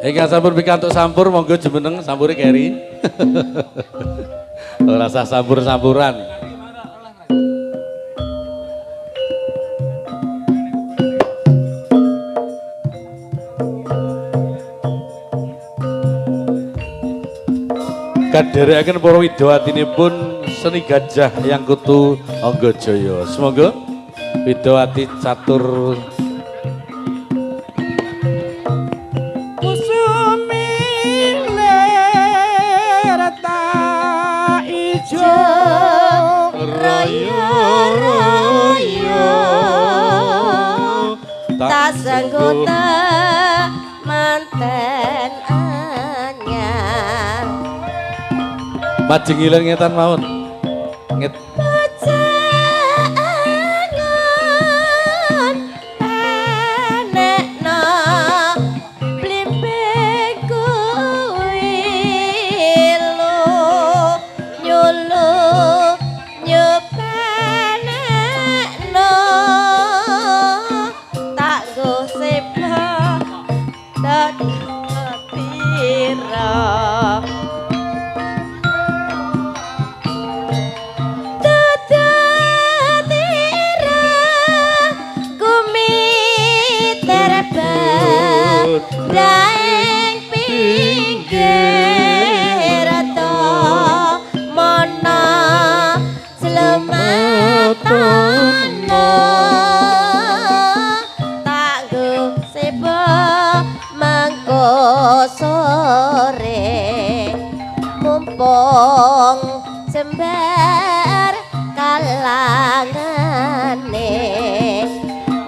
Ingkang sampun pikantuk sampur monggo jumeneng sampure keri. Ora sah sampur-sampuran. Kadherekaken para widawatinipun seni gajah yang kutu Anggajaya. Semoga widawati catur tak sanggota manten anyar majeng ilang ngetan mawon nget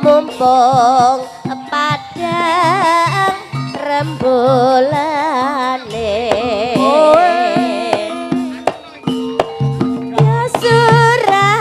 mumpung padang rembulane ya surah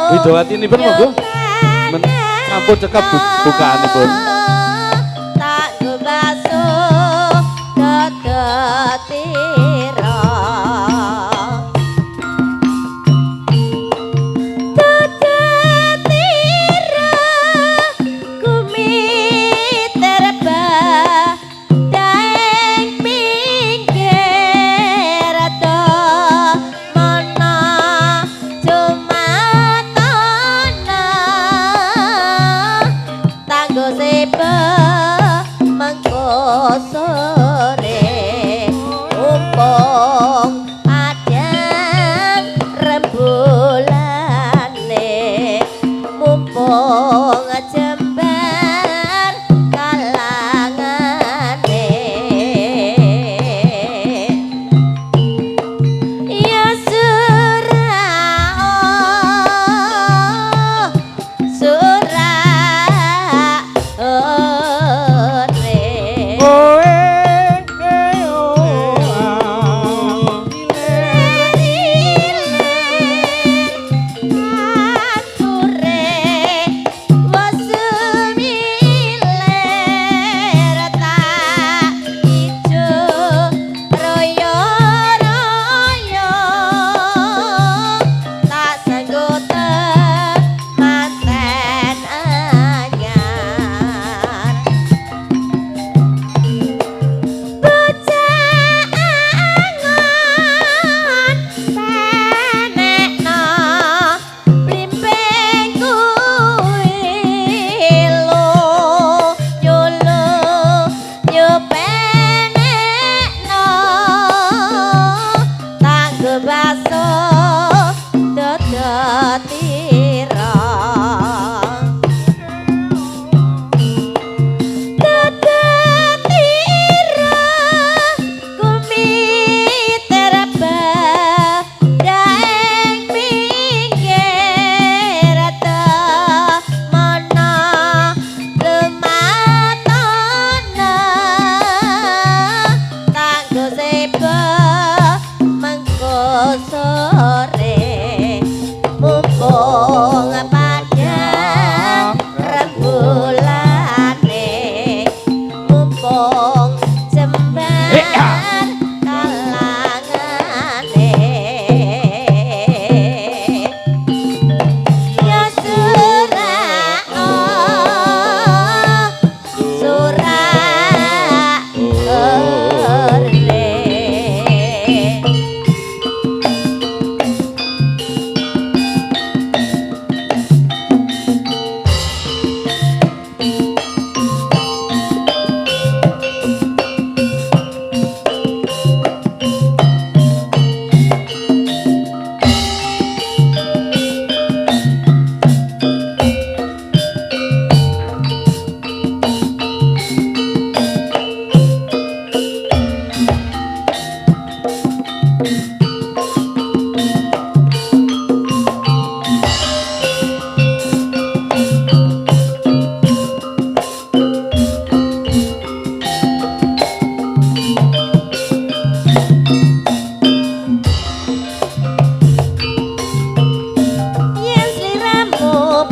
Widawati ini pun monggo sampun cekap bukaanipun. Tak gebasuh dadetira dadetira kumit terbah daeng pinggir mana cuma tanggo sepe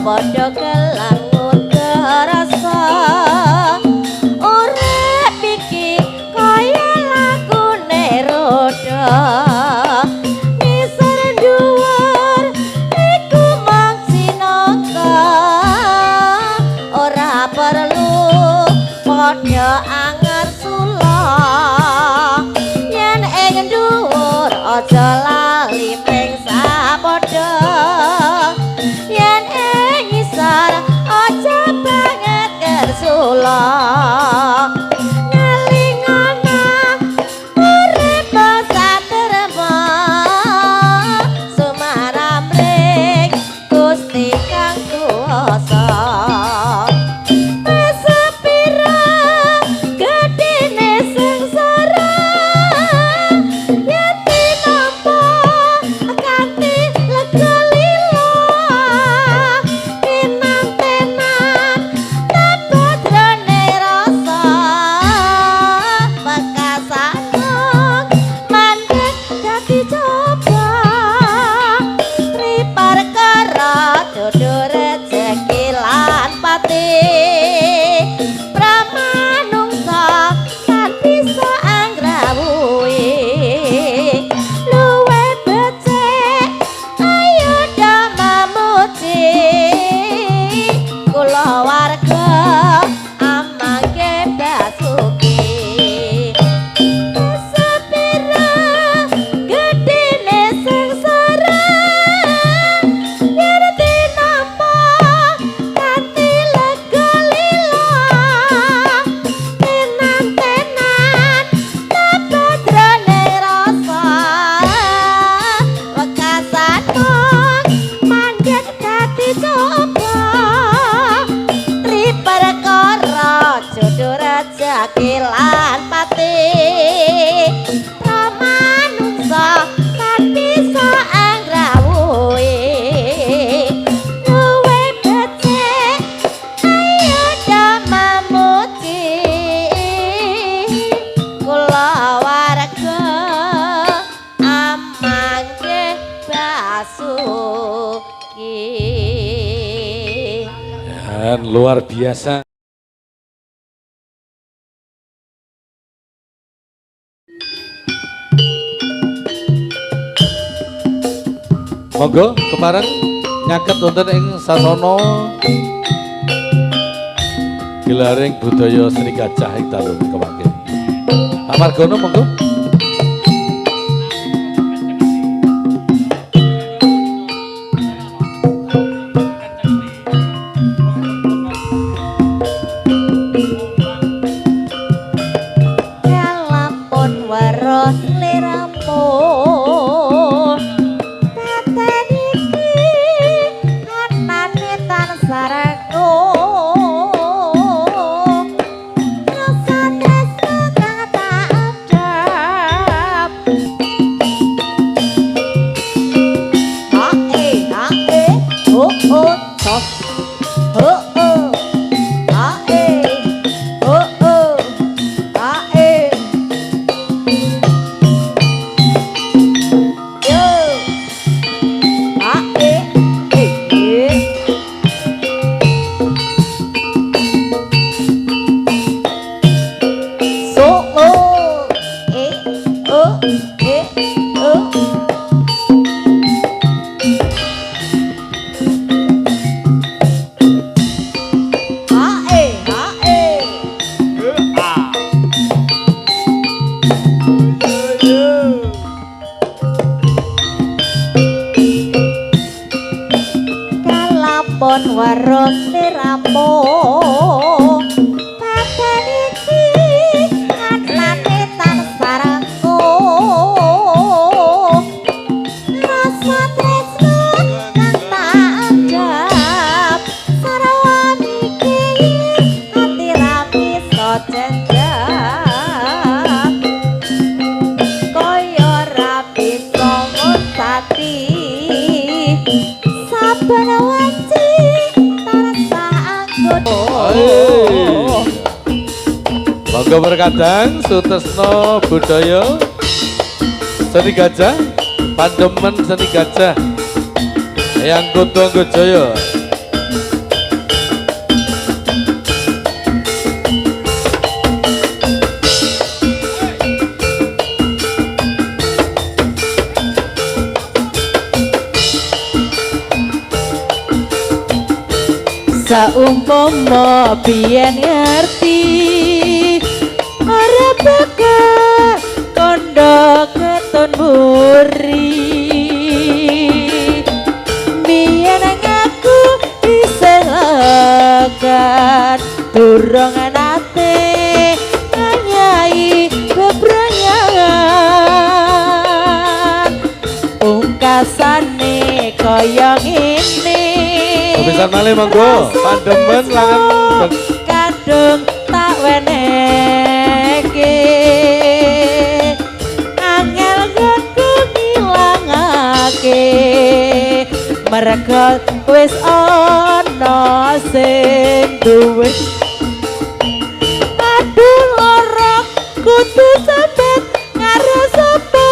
padha kelan rasa urip iki kaya lagune roda ngisor dhuwur iku mung sinaka ora perlu padha anger sula yen ing dhuwur aja lali ping sapadha yen ing ngisor aja banget kersula ngelingana urip saterma sumaramring Gusti kang kuwasa sepira gedene sengsara yen tinampa kanthi lega lila kinantenan tabadrane rasa makasanung mandek dadi coba riparkara dodo rezeki lan pati pramanungsa kan bisa anggrawuhi luwe becik ayo damamuji kula warga amangke basuki sepira gedene sengsara yen tinampa kanthi lega lila tenan-tenan tabadrane rasa wekasan mung mandhet dadi coba triperkara jodoh rezeki lan pati pramanungsa kan bisa anggrawuhi luwe becik ayo damamuji kula warga amangke basuki Dan luar biasa. Monggo kemarin nyaket wonten ing sasana gelaring budaya seni gajah ing dalu kemangke. Pak Margono monggo. Kalampun weruh lirampun teten iki anane tansah reko rasa tresno kang tak adab hae oh toh oh hae oh hae yo hae so kalampun weruh lirampun teten iki anane tansah reko rasa tresno kang tak adab sarawan iki ati rami so cendhak kaya rapi ngusati saben wanci tansah anggodo Monggo berkadang Sutresno budaya seni gajah, pandemen seni gajah yang Kutu Anggojaya saumpama biyen ngerti ora bakal kondo keton buri biyen ngaku isih legan durung nate nyai bebrayan pungkasane kaya ngene Bisa malih monggo pandemen langan kadung tak weneke angel nggo ngilangake merga wis ana sing duwe aduh lara kudu sampeyan karo sapa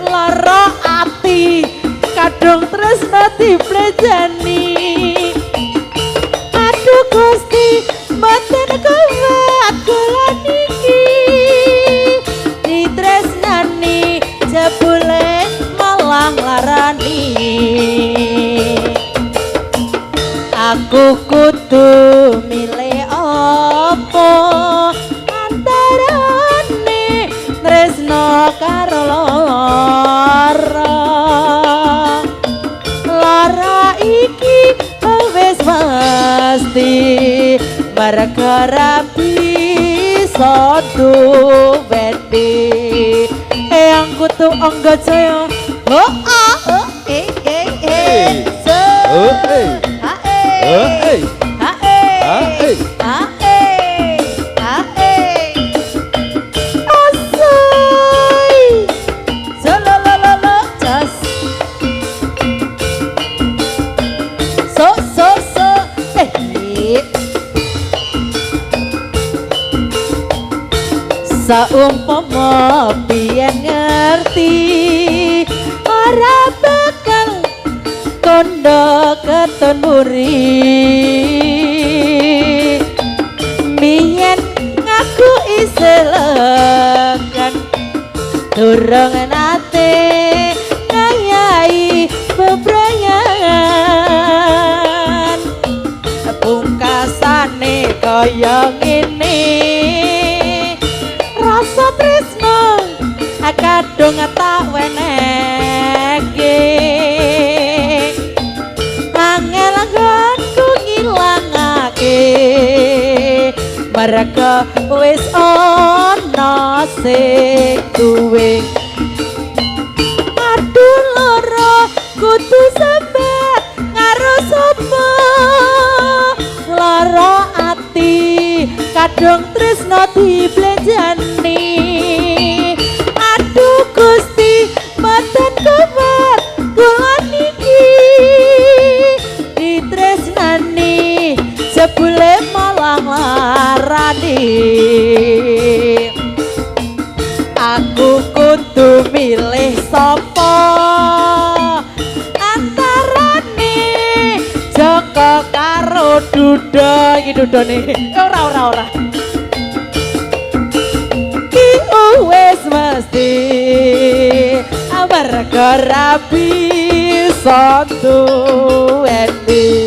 lara ati kadung tresna diplejani aduh Gusti mboten kuat kula niki ditresnani jebule malah larani aku kudu milih apa antarane tresna karo lara iki wis mesti merga ra bisa duweni yang kutu angga jaya oh saumpama biyen ngerti ora bakal kondo keton buri biyen ngaku isih legan durung nate nyai bebrayan pungkasane kaya ngene rasa tresno kadung tak weneke angel nggonku ngilangake merga wis ana sing duwe aduh lara kudu sampeyan karo sapa lara ati kadung tresno diblejani aduh Gusti mboten kuat kula niki ditresnani jebule malah larani aku kudu milih sapa antarane Joko karo Duda iki dudane ora wis mesti amarga ra bisa duweni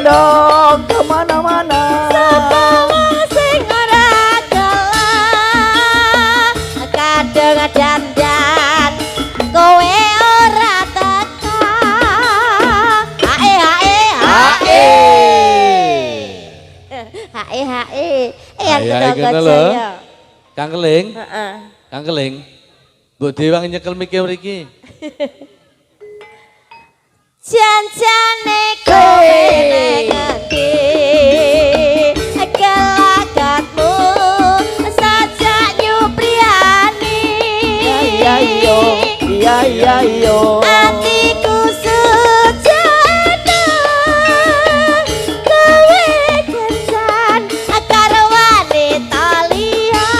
dong kemana-mana. Sing ora kalah kadang dandan kowe ora teka. Hae Hae ngono lho. Kang Keling. Kang Keling. Mbok Dewang nyekel mike mriki. Janjane kowe ning ati gelagatmu sajak nyupriyani. Iya yo. Atiku sujana kowe kencan karo wanita liya.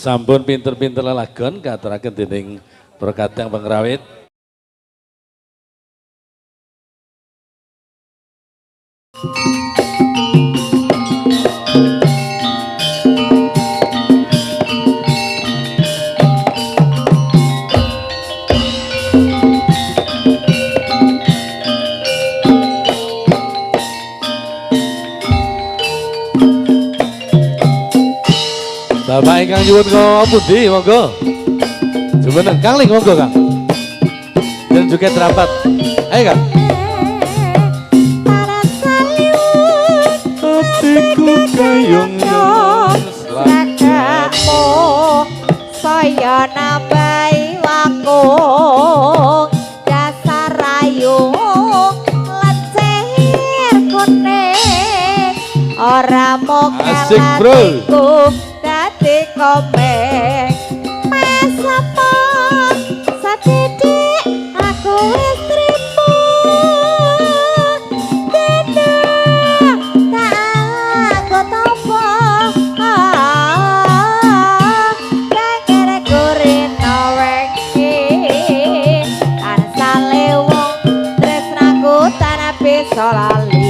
Sampun pinter-pinter lelagon katuraken dening para kadang pengrawit. Bapak ingkang nyuwun kula pundi monggo. Jumeneng Kang Ling monggo Kang. Dan juga terapat. Ayo Kang. Hatiku kayong-yong selakamu saya nambahi wakung dasar rayu lecehir kuning ora mau Asik, bro. dadi komeng pasapa sadidik aku wis trimo dene tak gotopo kere kurino wengi arsale wong tresnaku tanah bisa lali.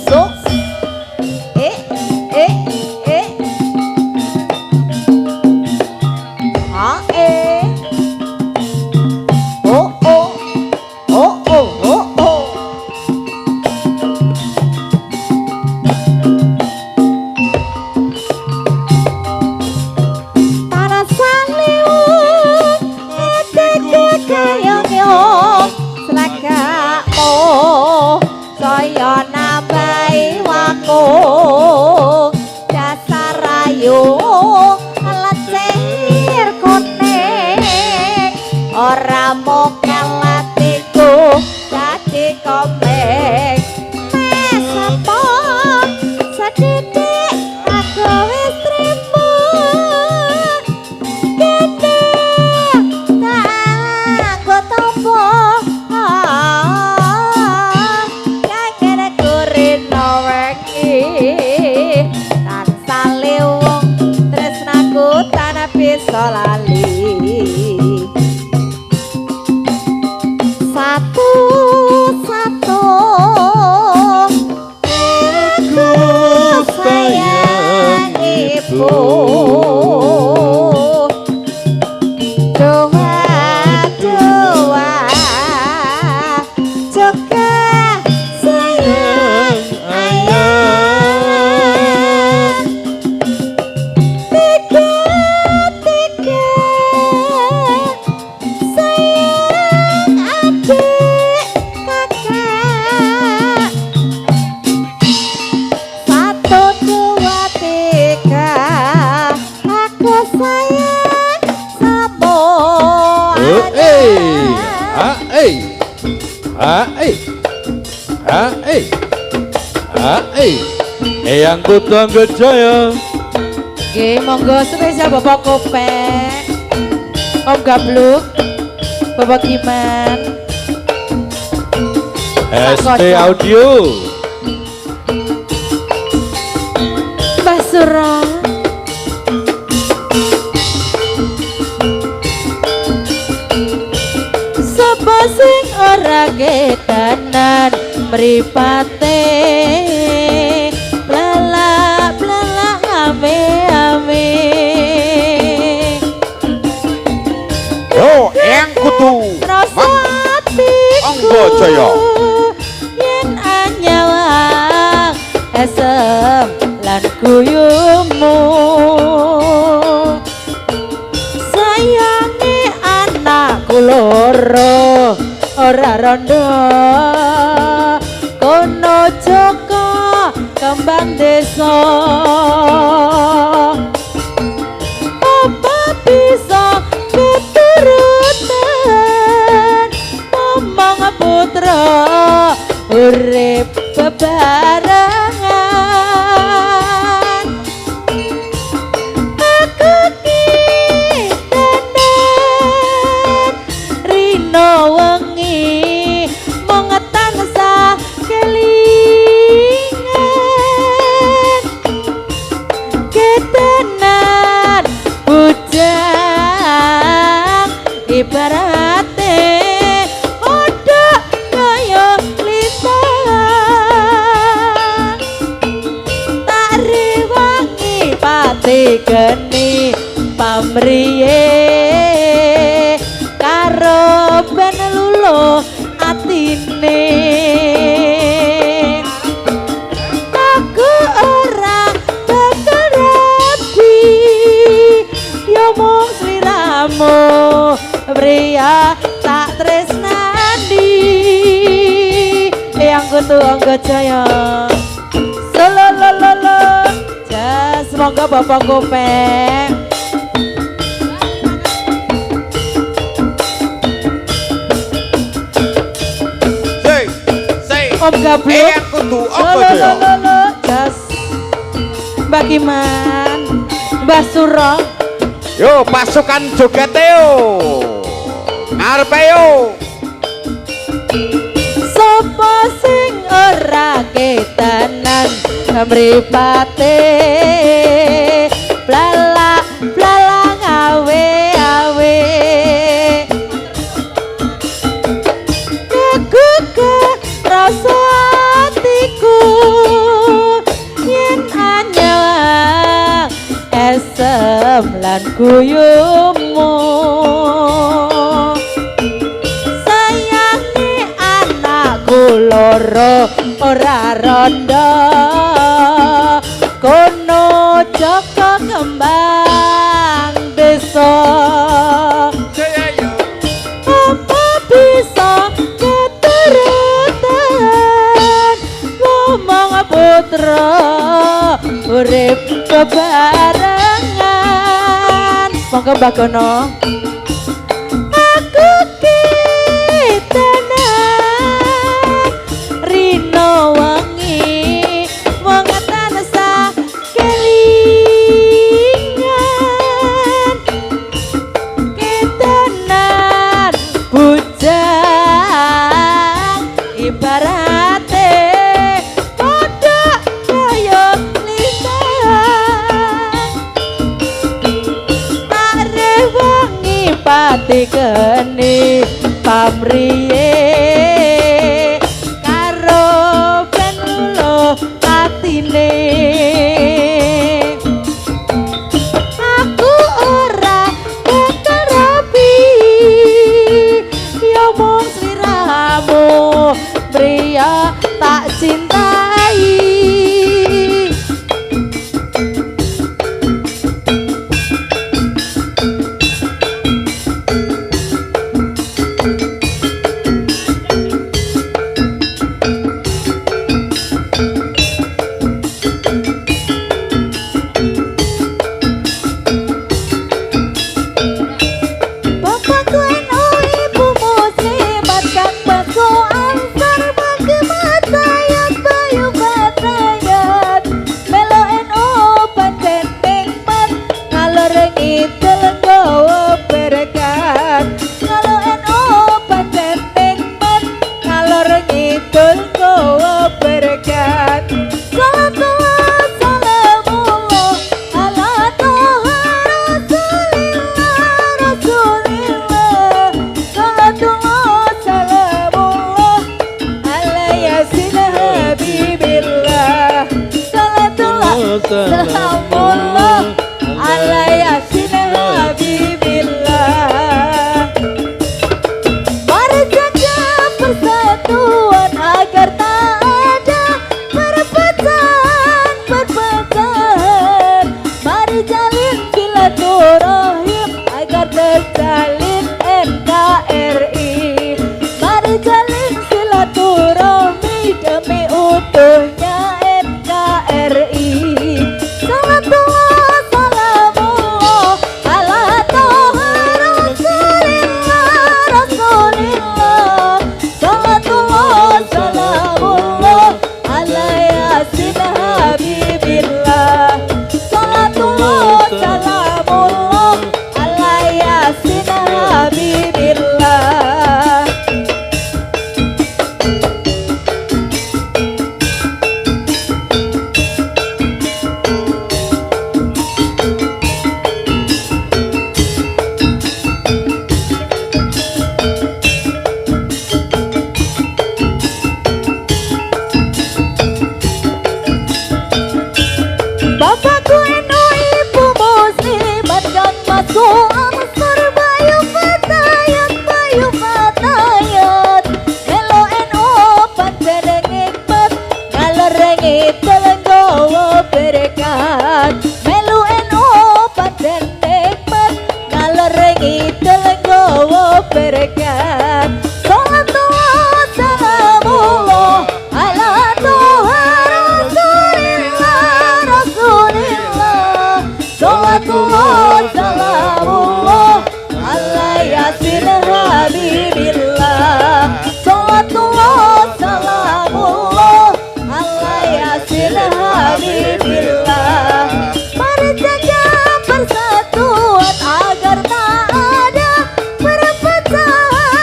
So ha oh oh oh oh oh oh para saliung eteke kayong selakamu saya nambahi waku dasar ayu lecir kuning ora mokel atiku dadi komeng mesepo sedidik aku wis trimo kene tak aku tombo kene kurino wengi tansah lewung tresnaku tanah bisa lali satu-satu aku sayang ibu dua-dua juga sayang ayah tiga-tiga sayang adik kakak satu dua tiga aku sayang sama Eyang Kutu Anggajaya. Oke, monggo spesial Bapak Kopek, Om Gabluk, Bapak Giman, ST Audio. Mbah Sura, sapa sing ora kedanan mripate blalak-blalak ame-ame. Yo, Eyang Kutu Rasa atiku Anggajaya. yen anyawang esem lan guyungmu sayangi anakku loro ora rondo kono Joko kembang desa apa bisa keturutan momong putra urip bebarengan aku kitenan rino wengi mong tansah kelingan ketenan bujang ibarate odok kaya lintang tak rewangi pati geni pamriye karo ben luluh atine aku ora bakal rapi yo mung sliramu pria tak tresnani Eyang Kutu Anggajaya sololololo jas semoga Bapak Kopek Om Gabluk Eyang Kutu Anggajaya. sololololo jas Mbak Giman Mbah Sura Yo, pasukan joget yo. Ngarepe yo. sapa sing ora kedanan mripate blalak blalak awe aku ke rasa lan guyumu sayangi anakku loro ora rondo kono Joko kembang desa apa bisa keturutan ngomong putra urip bebarengan monggo Mbak Gono aku kitenan rino wangi wong tansah kelingan kitenan bujang ibarate padha kaya pati geni pamriye karo penulo atine aku ora keterapi ya mung sliramu pria tak cintai Salamullah ala yasin habibillah. Mari jaga persatuan agar tak ada perpecahan. Mari jalin silaturahim agar terjalin NKRI. Mari jalin silaturahmi demi utuhnya NKRI. Bapakku eno ibu muslimat kang masuk amsar bayu fatayat elo eno pancen ngikmat kalau rengit telenggawa berkat melu eno pancen nikmat kalau rengit telenggawa berkat salatullah salamullah ala Salatullah salamullah ala yasin habibillah. Salatullah salamullah ala yasin habibillah. Mari jaga persatuan agar tak ada perpecahan.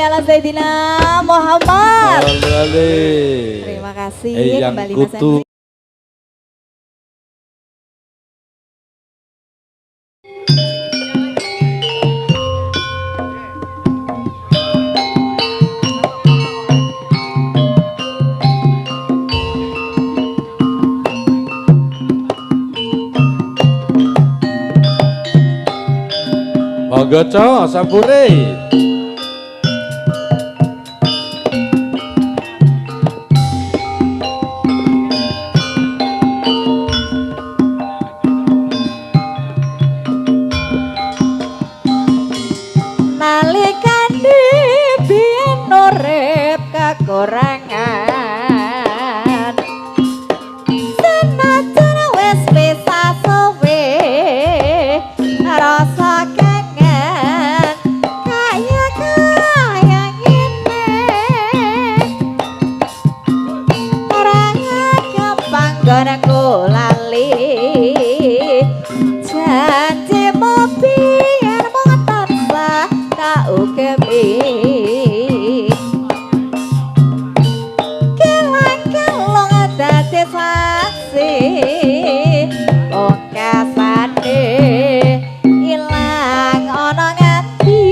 ala Sayyidina Muhammad. Terima kasih Eyang kembali Mas Kutu. Henry. Monggo co sampure. Nalikane biyen urip kekurangan senajan wis bisa suwe rasa kangen kaya ngene ora gampang goneku lali janjimu biyen mung tansah ugemi kelang-kelong dadi saksi okasane ilang ana ngati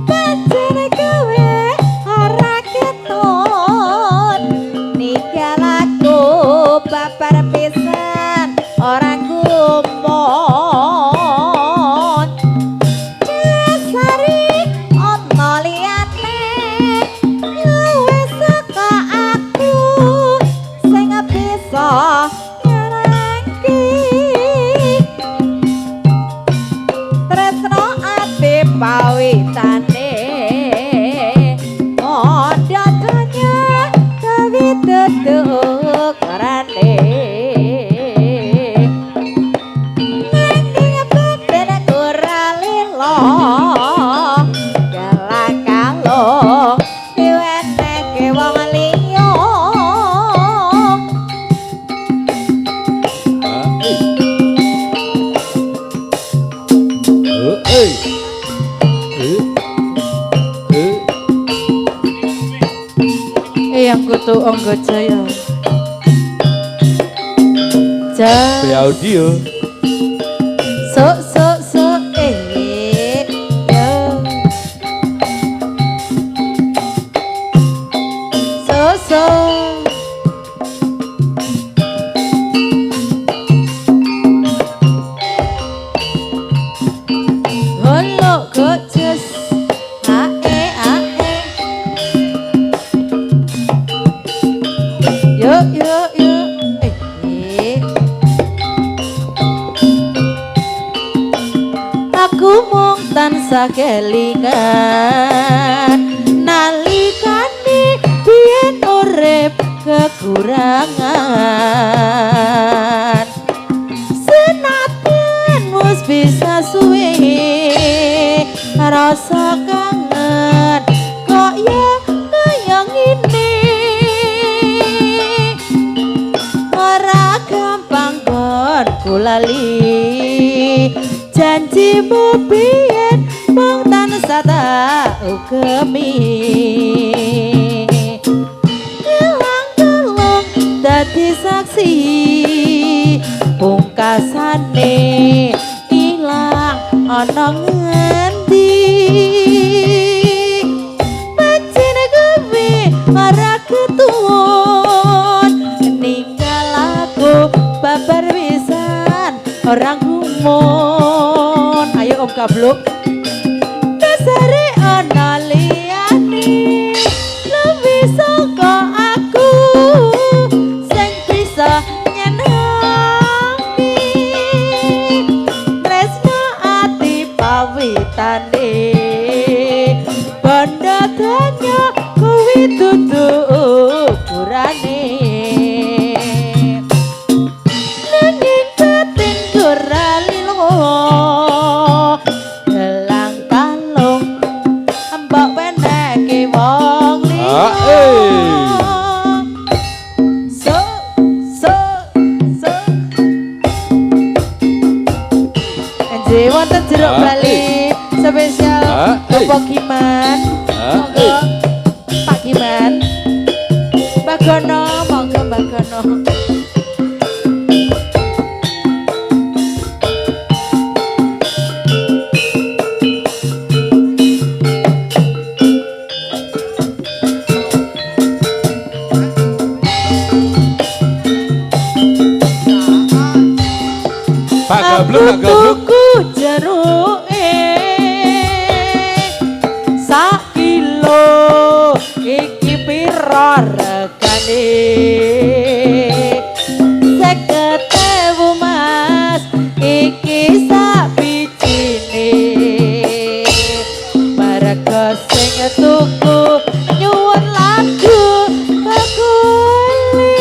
pancen kowe ora ketun ninggal aku babar pisan ora gumun sari ono liyane wis saka aku sing bisa nyenengke tresno ati pawitane mondha donya gawe duduk rane Eyang Kutu Angga Jaya. Di audio. Sok yo. Sok Holo gojes yo aku mung tansah kelingan nalikane biyen urip kekurangan senajan wis bisa suwe rasa kangen kok ya kaya ngene ora gampang kon kulali janjimu biyen mung tansah tak ugemi kelang-kelong dadi saksi pungkasane ilang ana ngendi pancen kowe ora ketun ninggal aku babar pisan ora gumun ayo Om Kabluk dasare ana liyane lebih saka aku sing bisa nyenengi tresno ati pawitane bandha donya kuwi dudu ukurane nanging batin ora lilo delang kalung mbok weneke wong liya so wonten jeruk bali Gono, monggo Mbak Gono. Pak Gabluk, Pak Gabluk. Tuku jeruke sak kilo iki pira regane 50.000 Mas iki sak bijine merga sing tuku nyuwun lagu bakule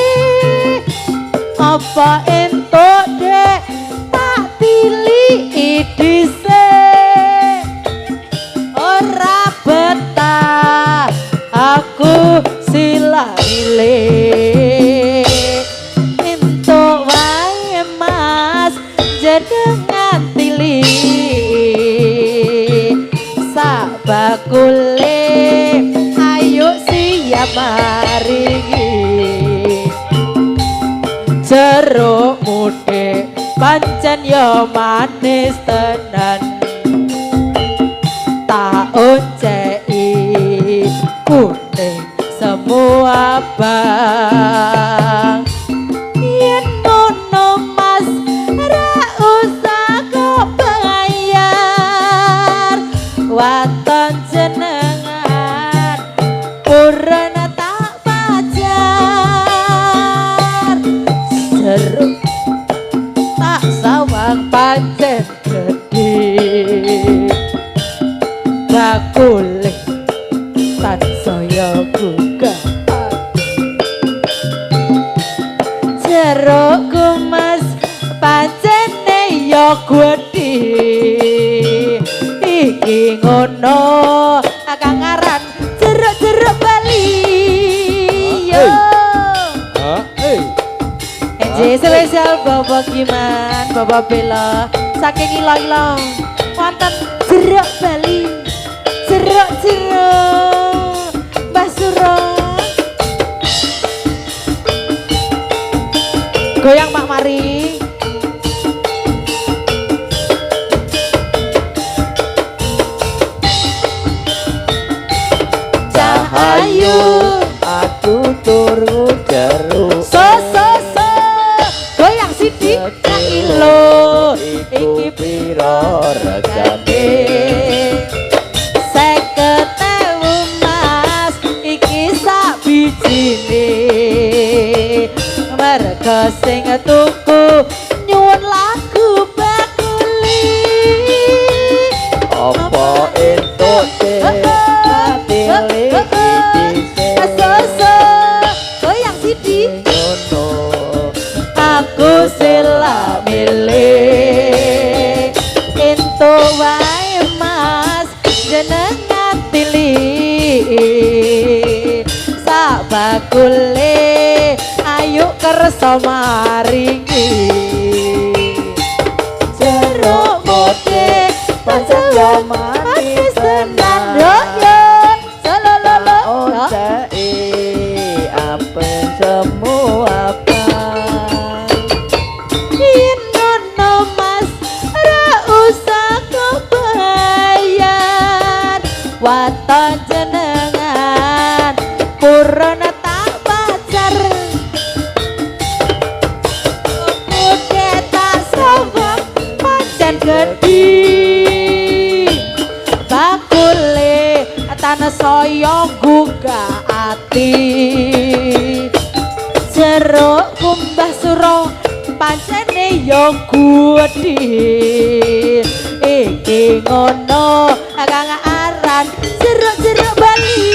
apa entuk dek tak pilih dhisik ora betah aku sila milih entuk wae Mas jenengan pilih sabakule ayo siap maringi jeruk mude pancen yo manis tenan tak oncei kuning semua bang yen ngono Mas ra usah kebayar waton jenengan purna tak pajar jeruk tak sawang pancen gede bakule tansaya buka jerukku Mas pancene ya gede iki ngono akang aran jeruk-jeruk Bali yo Enje spesial Bapak Giman, Bapak Bella saking ilang-ilang wonten jeruk Bali jeruk Mbah Suro goyang Mak Mari Cahayu aku turu jeruk so goyang sidik sak kilo iki piro regane 50.000 Mas iki sak bijine merga sing tuku nyuwun lagu bakuli apa entuk dek pilih dhisik goyang sidik ngono aku sila milih entuk wae Mas jenengan pilih sak bakule ayo kersa maringi jeruk mude pancen yo manis tenan yo salololo oncei apa semua Inono Mas ra usah kebayar waton jenengan purna tak pacar mude tak sawang pancen gedhi bakule tanah saya gugah ati jeruk Mbah Suro pancene yo gede iki ngono kang aran jeruk Bali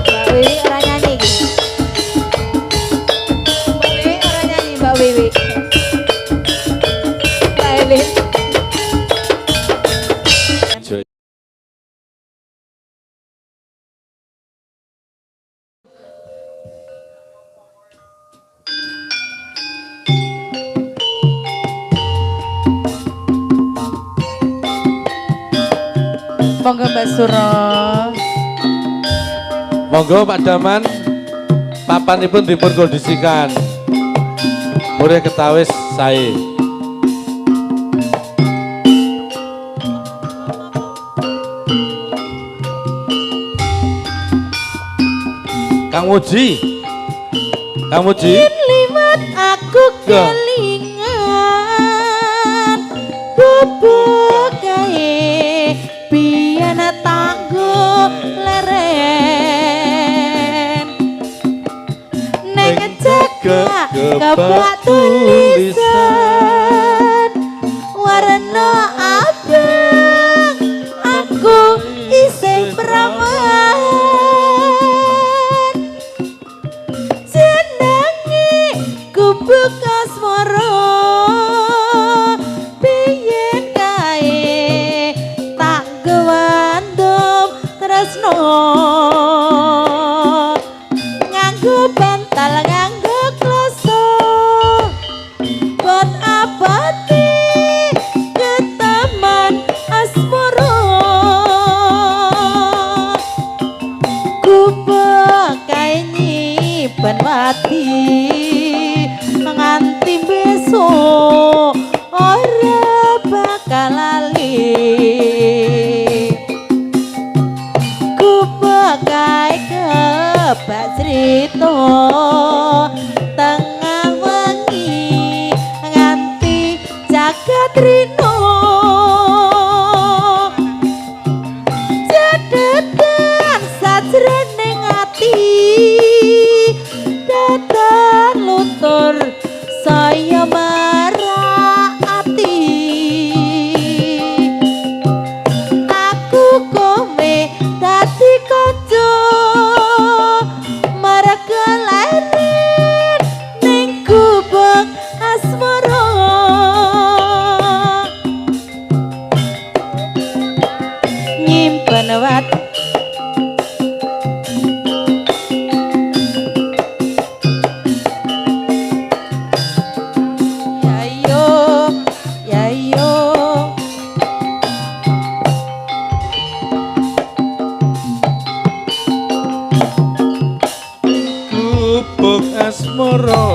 Mbak Wiwi ora nyanyi iki Mbak Wiwi ora nyanyi Mbak Wiwi Mbak Wiwi Monggo Mbak Suro. Monggo Pak Daman, papanipun dipun kondisikan. Murih ketawis sae. Kang Muji, Kang Muji. Liwat aku Ya. kelingan bubuk kae biyen tanggo leren ning jaga kebak tulisan warna abang aku isih praman Kubuk asmara biyen kae tak gewandum tresno nganggo bantal nganggo kloso buat abadi keteman asmara kubuk kae nyimpen wati nganti besok ora bakal lali ku bagai kebak cerita tengah wengi nganti jagat rino jadetan sajroning ati datan luntur saya marah hati aku kowe dadi kanca marah kelairan ning kubuk asmara nyimpen wati Asmara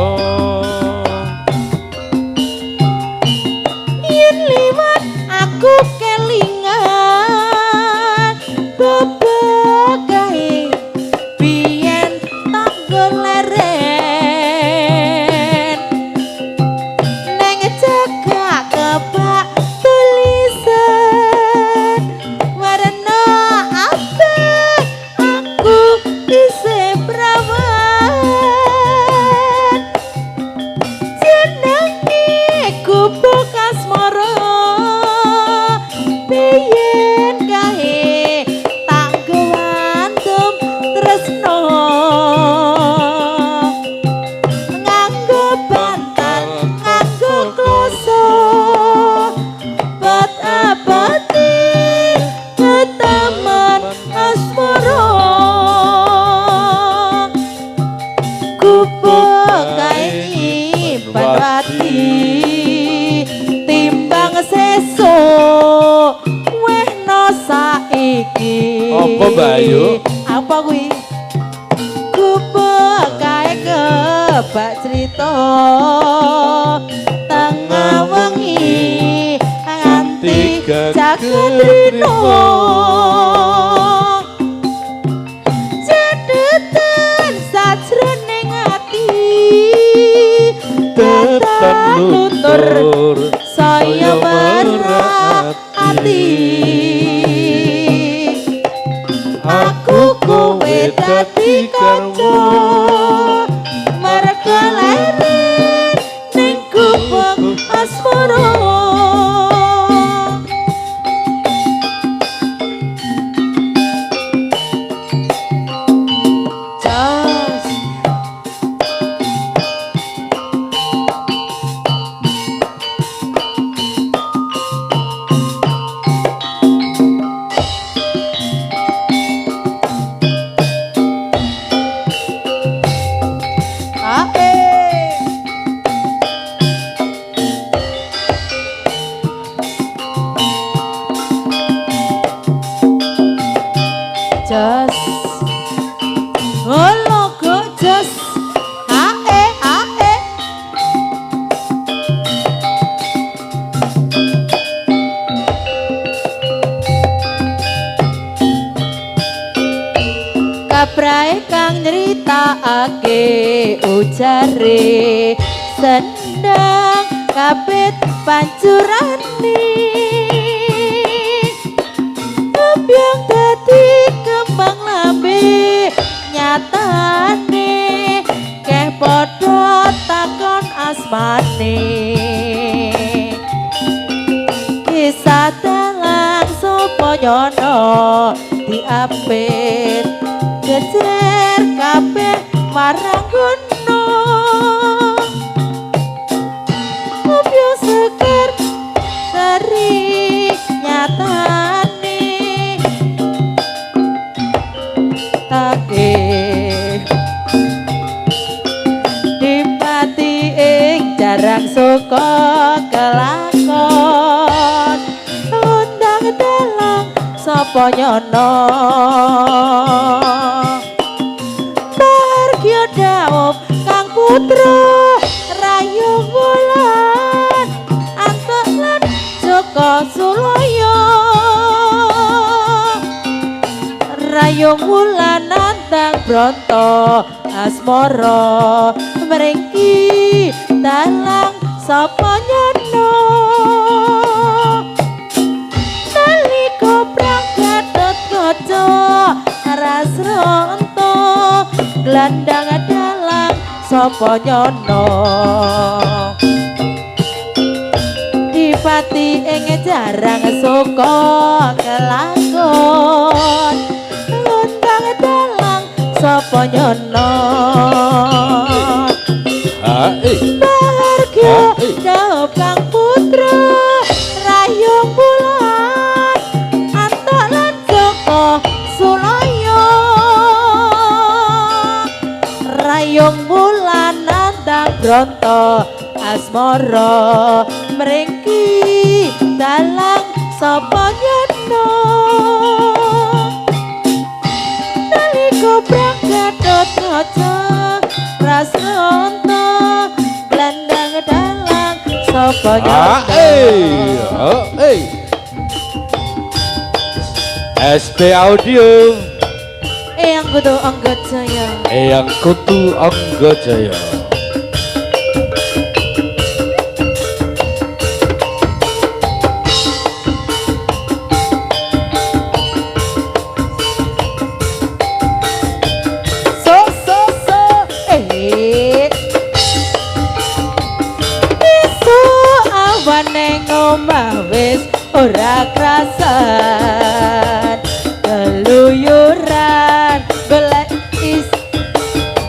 yen liwat aku kelingan bebek kae biyen tak goleren neng jaga kebak tulisan warna abang aku isih prawan kubuk asmara biyen kae tak gewandum tresno nganggo bantal nganggo kloso buat abadi keteman asmara kubuk kae nyimpen wati sesuk wehno saiki Apa, Mbak Ayu? apa kuwi kubuk kae kebak cerita tengah wengi nganti jagat rino jadetan sajroning ati tetan luntur saya berat hati aku kowe dadi kanca merga leren ning kubuk asmara ake ujare sendang kapit pancurane yang dadi kembang lambe nyatane keh padha takon asmane kisah dalang sapa nyono diapit jejer kabeh marang gunung Mubyo seger seri nyatane take dipati ing jarang suka kelakon undang dalang sapa nyono Bargyo dawuh Kang Putra Rayu Wulan Antuk lan Joko Suloyo Rayu Wulan nantang Bronto Asmara mriki dalang sapa nyono nalika prang Gatot Kaca Rasranta gelandang dalang sapa nyono dipati ing jarang suka kelakon undang dalang sapa nyono Bargyo dawuh Kang Putra Rayung Wulan Antuk lan Joko Suloyo Rayung Wulan nantang Bronto Asmara mriki dalang sapa nyono nalika prang Gatot Kaca Rasranta gelandang dalang sapa nyono SP Audio Eyang Kutu Anggajaya Eyang Kutu Anggajaya wis ora krasan keluyuran golek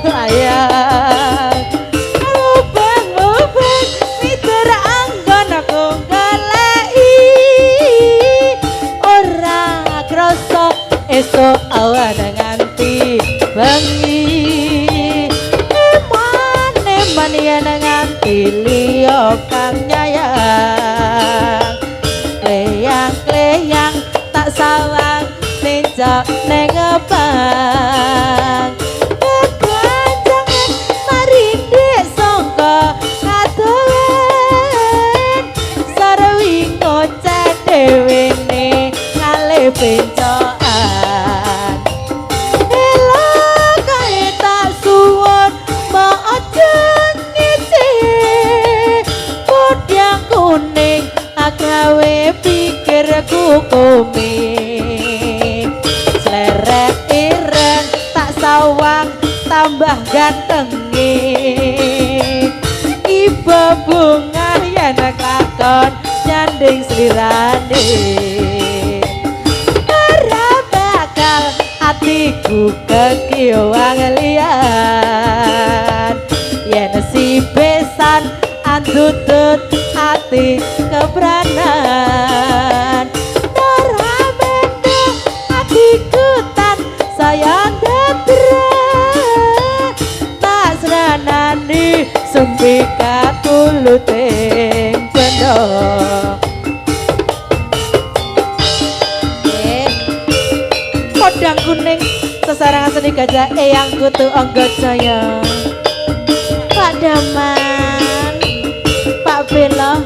sayang mubeng mitur anggon aku goleki ora krasa esuk awan nganti bengi eman yen nganti liya kang nyayang kleyang tak sawang ninjak ning gebang kekancangan marindik sangka kadowen sarwi ngoceh dhewe ne kalih bencokan ela kae tak suwun mbok aja ngicih kodang kuning agawe pikirku komik sleret ireng tak sawang tambah gantengi iba bunga yen kakon nyanding slirane ora bakal atiku kekiwang liyan yen si besan andutut ati kebranan ora mendo atiku tan sayang detren tak seranani sumbi katuluting bendo kodang kuning sesarangan seni gajah Eyang Kutu Anggajaya Pak Daman Pak Bella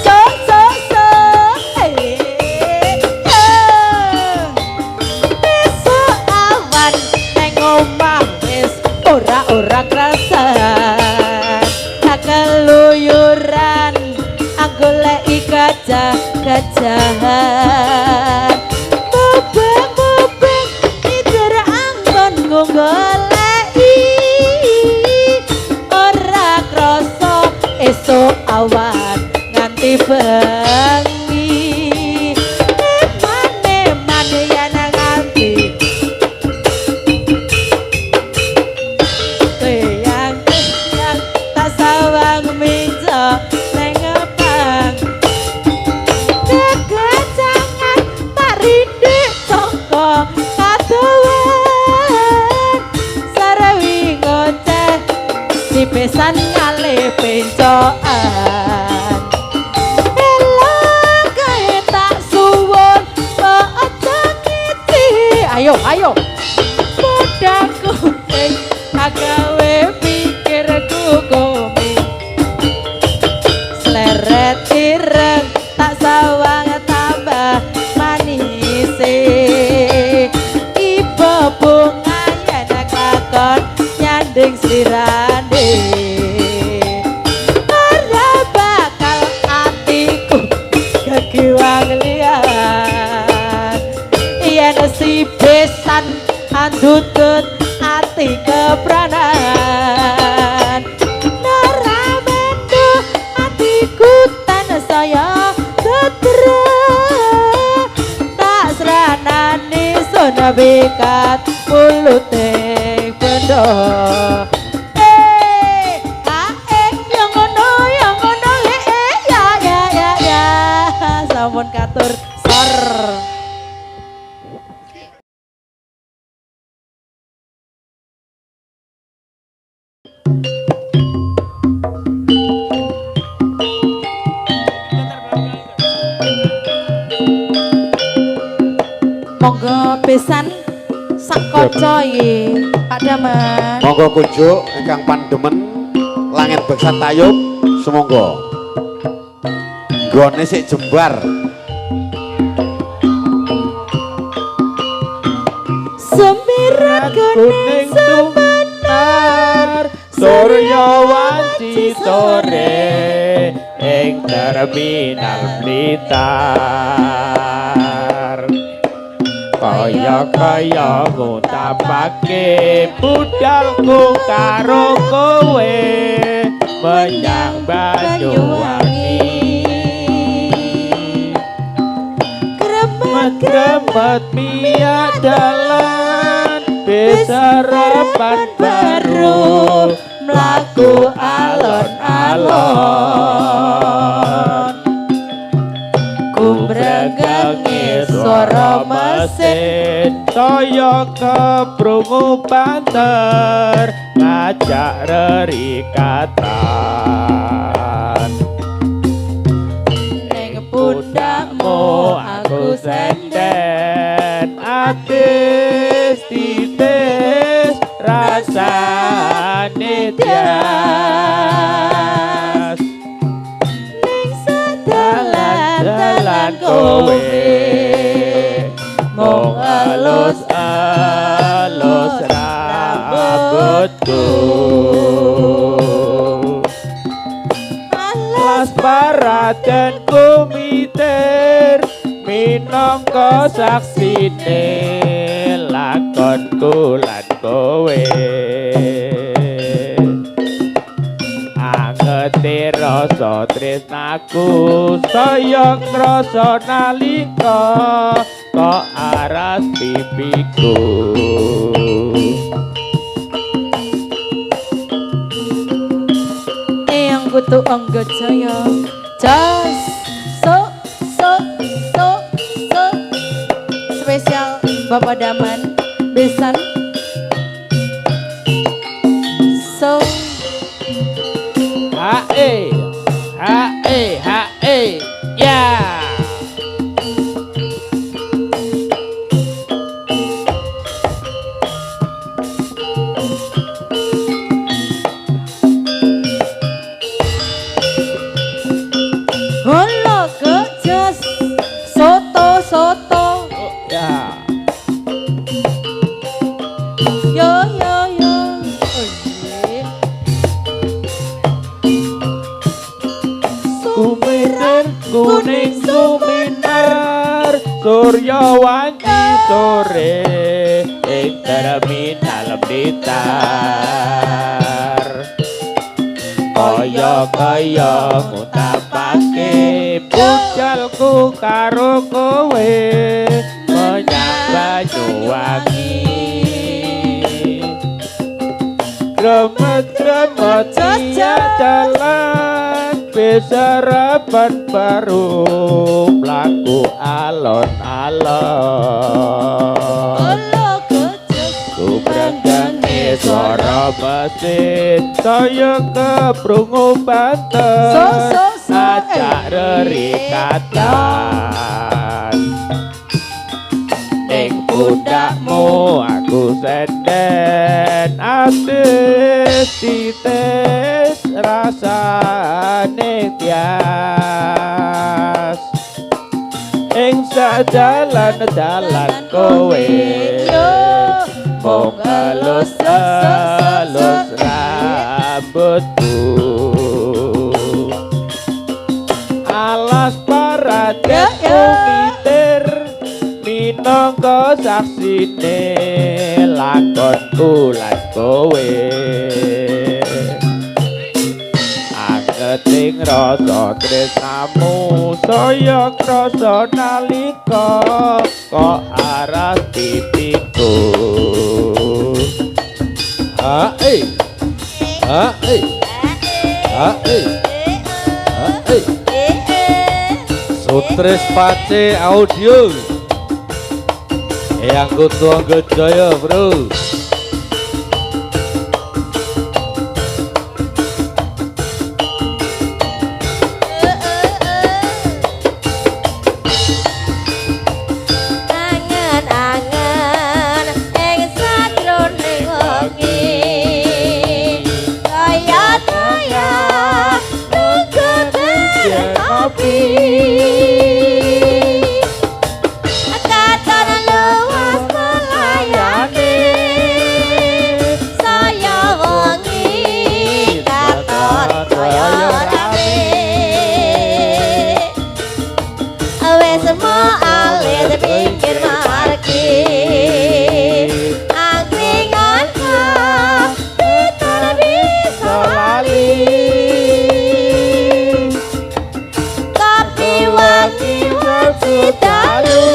so besan kali pencoan elang kae tak suwun aja ngiti ayo ayo mudaku ing agawe pikirku komi sleret ireng tak sawang tambah manis ibu bunga yen kakon nyanding sirane ora bakal atiku kegiwang liyan yen si besan andutut ati kepranan ora mendo atiku tan saya tetra tak seranani sona bekat mulute bendo sampun katur sor monggo besan sak kaca iki Pak Daman Monggo kunjuk ingkang pandemen langit beksan tayub sumangga gone sik jembar semirat kuning semenar surya wanci sore ing terminal Blitar kaya ngutapake budalku karo kowe menyang Banyuwangi kremet miadalan besarapan baru mlaku alon-alon kumregangi swara mesin toyo keprungu banter ngajak rerikatan ning pundakmu aku senden atis titis rasane tias ning sedalan kowe mung alus-alus rambutku alas paraten kumitir minangka saksine lakonku lan kowe angete rasa tresnaku saya krasa nalika kok aras pipiku yang kutu angga jaya jas so spesial Bapak Daman besan so hae ya holo ke jas soto ya yo oh yeah. kumitir kuning suminar surya wanci sore ing terminal Blitar kaya ngutapake pujalku karo kowe menyang Banyuwangi gremet-gremet jalan besarapan baru mlaku alon-alon holo ke jas ku brengenge swara mesin saya keprungu banten ajak rerikatan ning pundakmu aku senden atis titis rasane tias ing dalan kowe mung elus-elus rambutku alas paradekku ngitir minangka saksine lakonku lan kowe angeting rasa tresnamu saya krasa nalika kok aras pipiku Ae. Ae. Ae. Ae. Sutris Pace Audio. Eyang Kutu Anggajaya, Bro. Angen-angen ing sajroning wengi kaya-kaya nunggu dereng kopi katon luas melayani saya wengi katon kaya rame wis mau alit pinggir markir angkringan kita bisa lali kopi wangi wangi dalu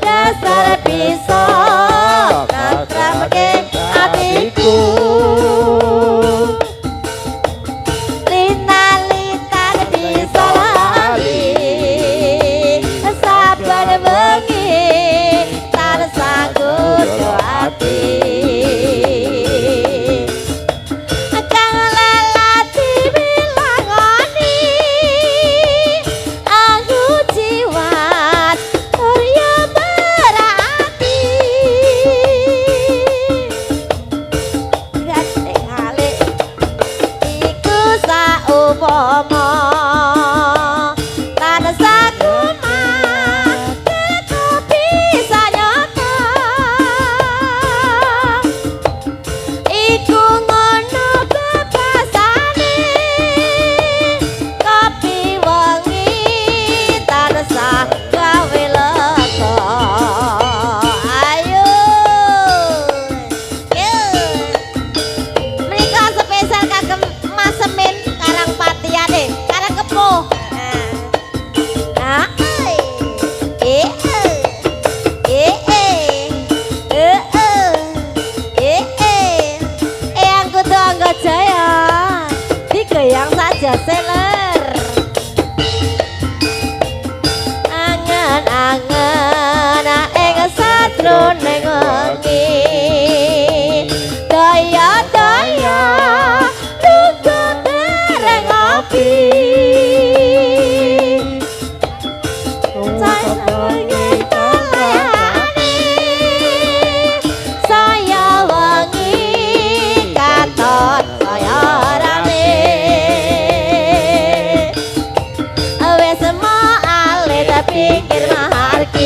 dasar bisa ngatramke hatiku lina-linan bisa lali sabar bengi tansah kudu ati kang lelati bilangoni aku jiwat surya berarti gandeng alik iku saumpama tansah kumat kopi sanyata iku ngono bebasane kopi wengi tansah gawe lega ayo menika spesial kagem Mas Semin Karang Patiane Karang Kepuh Eyang Kutu Anggajaya digoyang saja seler angen-angen ing sajroning wengi daya-daya nunggu dereng ngopi saya wengi katon kaya rame wis mau alit pinggir markir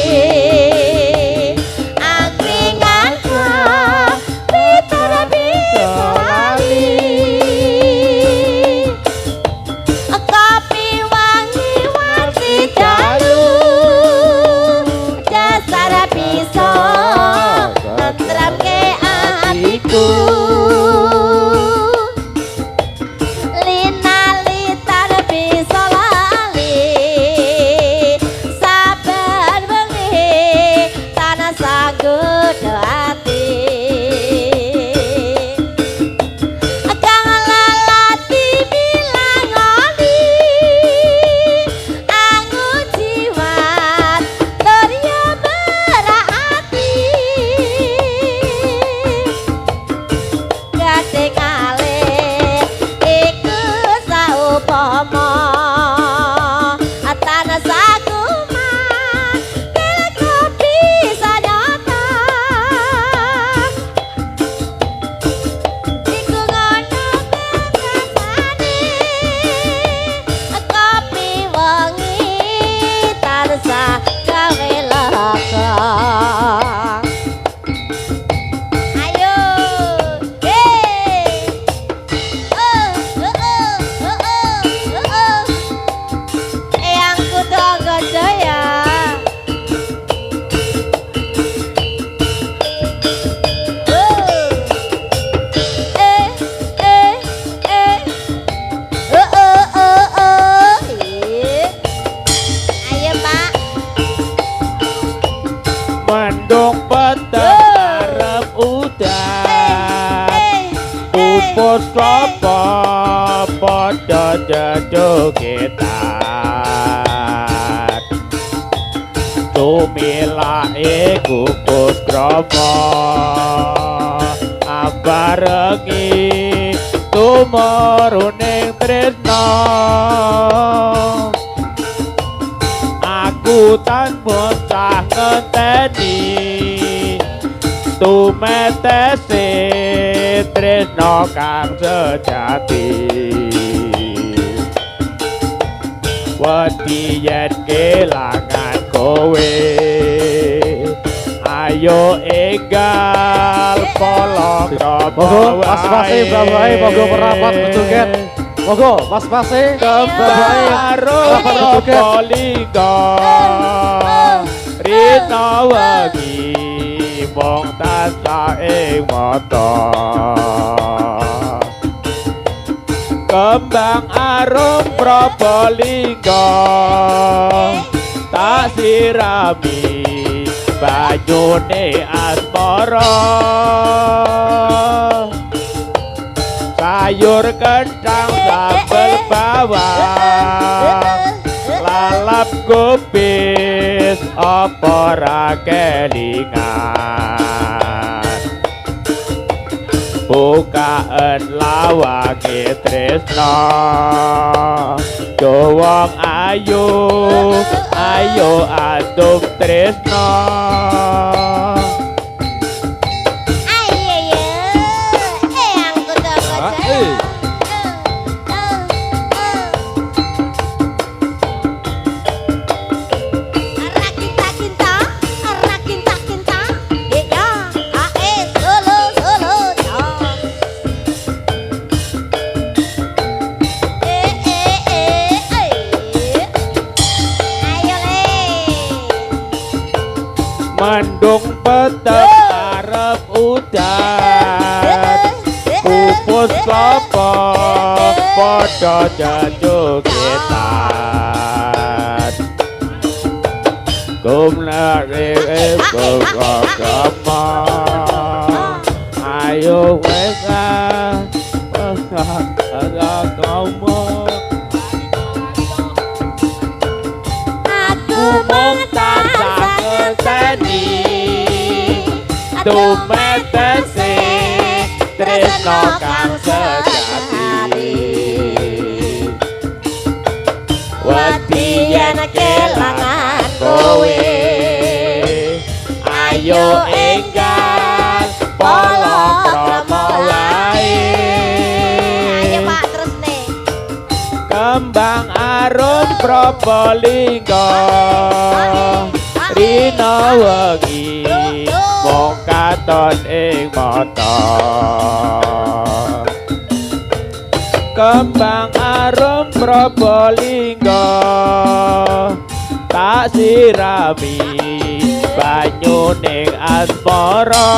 Mendung peteng arep udan pupus klopo padha jejogetan tumilake kukus kromo abarengi tumurune tresno aku tan bocah ngenteni tumetese tresno kang sejati wedi yen kelangan kowe ayo enggal polo Monggo pas-pase bawahe monggo merapat bejoget. Monggo pas-pase bawahe merapat bejoget. Poligo rino wengi mung tansah ing mata kembang arum Probolinggo tak sirami banyune asmara sayur kentang sambel bawang lalap kubis apa ra kelingan bukaan lawange tresno jowong ayu ayo adum tresno mendung peteng arep udan pupus klopo padha jejogetan gumlare kok ayo wes kamu aku mung tansah ngenteni tumetese tresno kang sejati wedi yen kelangan kowe ayo enggal polo kromo wae Ayo Pak terus nih. kembang arum Probolinggo rino wengi mung katon ing mata kembang arum Probolinggo tak sirami banyu ning asmara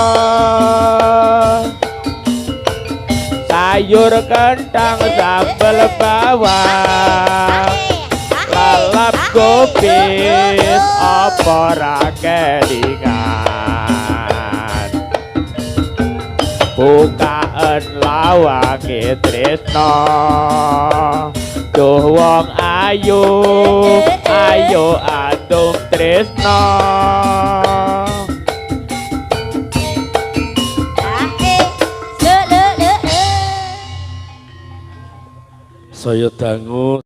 sayur kentang sambel bawang lalap kubis apa ra kelingan bukaan lawange tresno duh wong ayu ayo adum tresno Saya dangu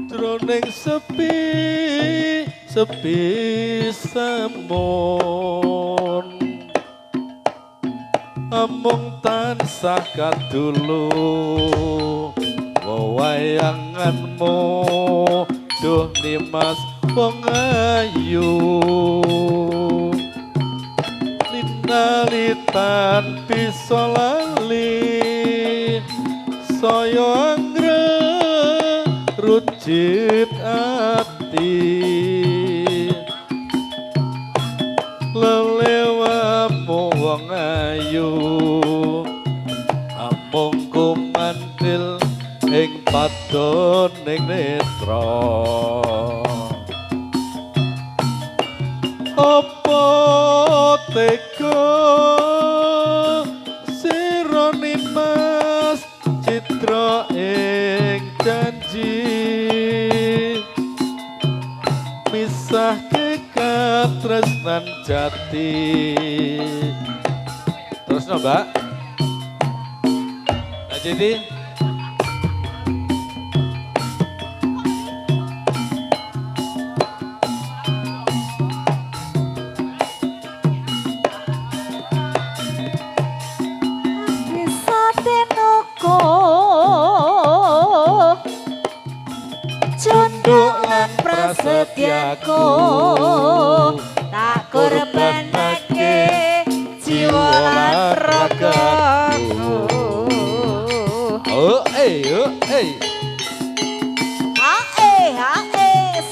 jroning sepi semun amung tansah kadulu wewayanganmu duh nimas wong ayu linalitan bisa lali saya rujit ati lelewamu wong ayu amung kumantil ing padone ning netra. Apa tega sira nimas citra ing janji misahke katresnan jati. Terus no Mbak Jadi bisa tenuku tunduk lan prasetyaku tak korbanake jiwa lan ragaku. oh eh Hae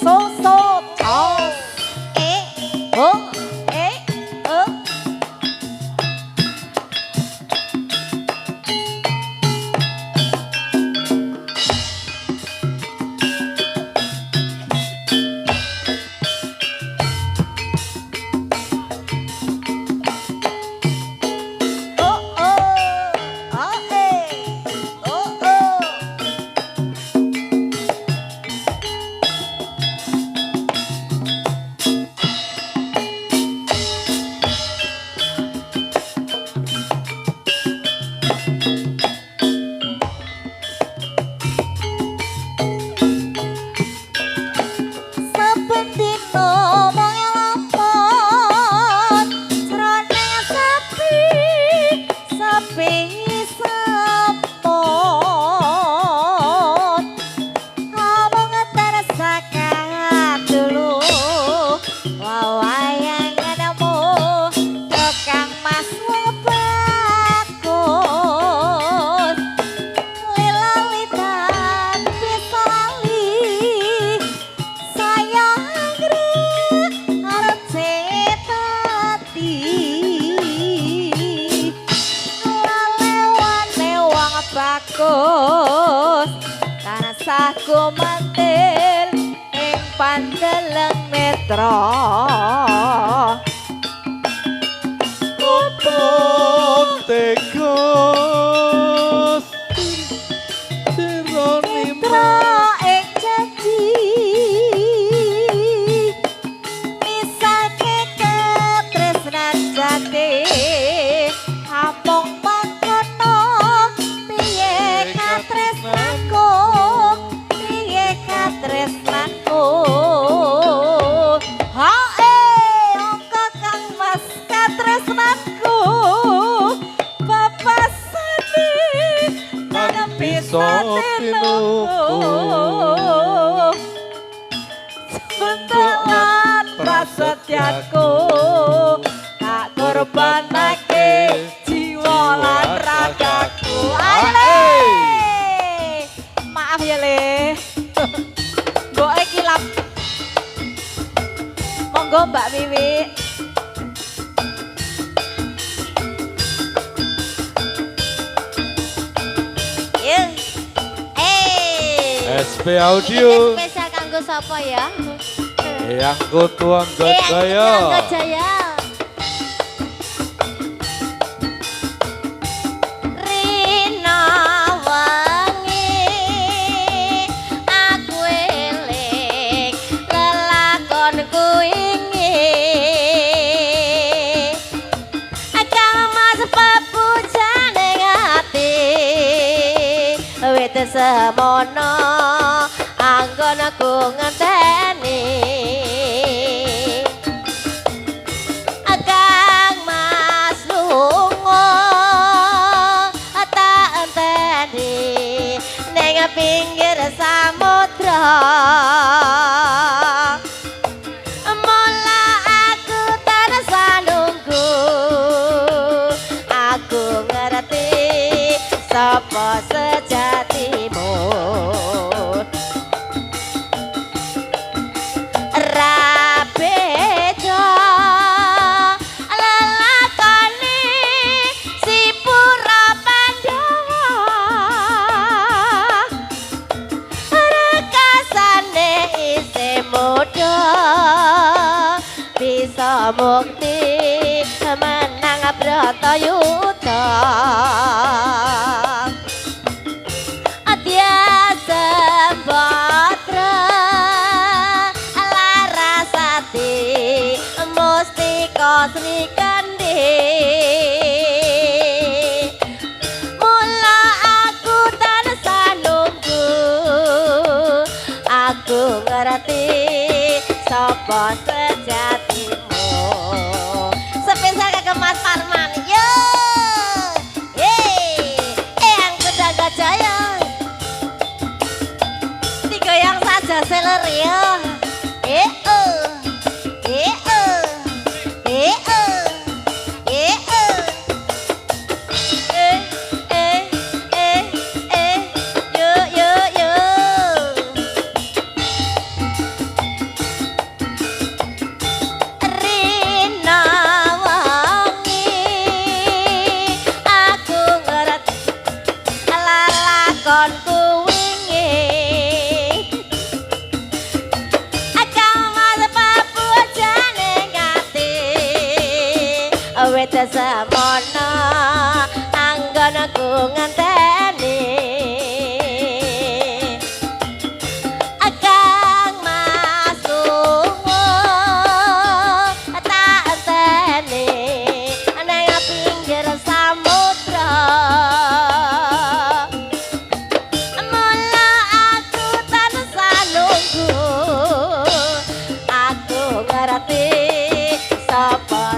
so tos oh bagus tansah gumantil ing pandeleng netra apa tega sira nimas ing janji misake katresnan jati amung mangkono piye katresnanku hae angka kang mas katresnanku bapak seni nang bisa tinuku sebentar prasetyaku tak korbanake jiwa lan ragaku. Ale maaf ya le mbok iki lap monggo Mbak Wiwi. SP Audio Spesial kanggo sapa ya? yang kutu anggot Jaya. gaya Rina wangi aku eling lelakonku ingi kang mas pepujane ati wit semono anggonku ngenteni kang mas lunga tak enteni ning pinggir samudra mula aku tansah nunggu aku ngerti sapa sejatimu rabedo lelakoni si pura Pandhawa mukti menang Bratayuda Adya Sembadra Larasati Mustika Srikandi mula aku tansah nunggu aku ngerti sapa sejatimu spesial ke Mas Parman yo yang Kedaga Jaya digoyang saja seler ya Semono anggonku ngenteni Kang Mas Lunga tak enteni nang pinggir samudra mula aku tansah nunggu aku ngerti sapa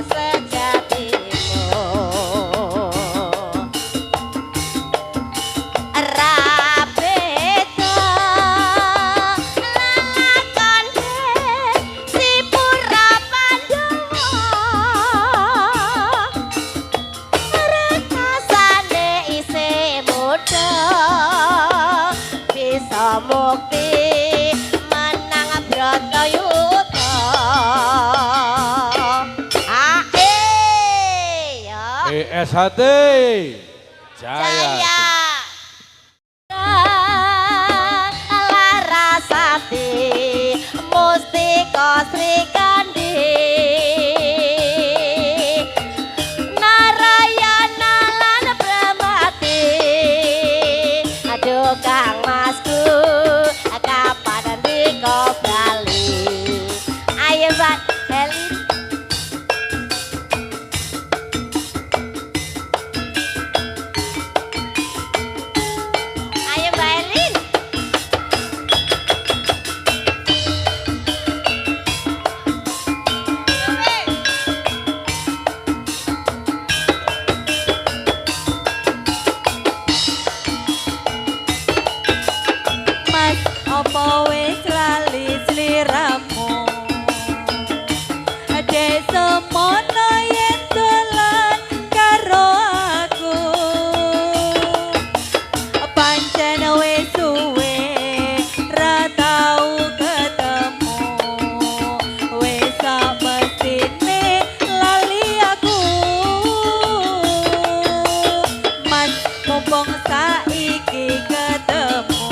mukti menang Bratayuda ESHT Jaya. Larasati Mustika Srikandi Narayana lan Brahmati aduh Kang Masku kapan ndika bali ayo Mbak Heli Apa wis lali sliramu Desa mono yen dolan karo aku Pancen wis suwe ra tau ketemu Wis mestine lali aku Mas mumpung saiki ketemu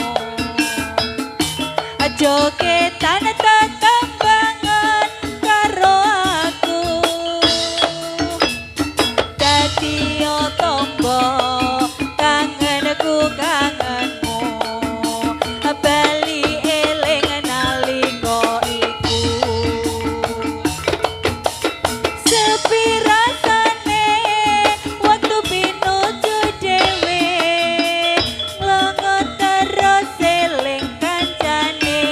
Jogetan tetembangan karo aku Dadi tombo kangenku kangenmu Bali eling nalika iku Sepi rasane waktu pinuju dhewe Nglongot terus eling kancane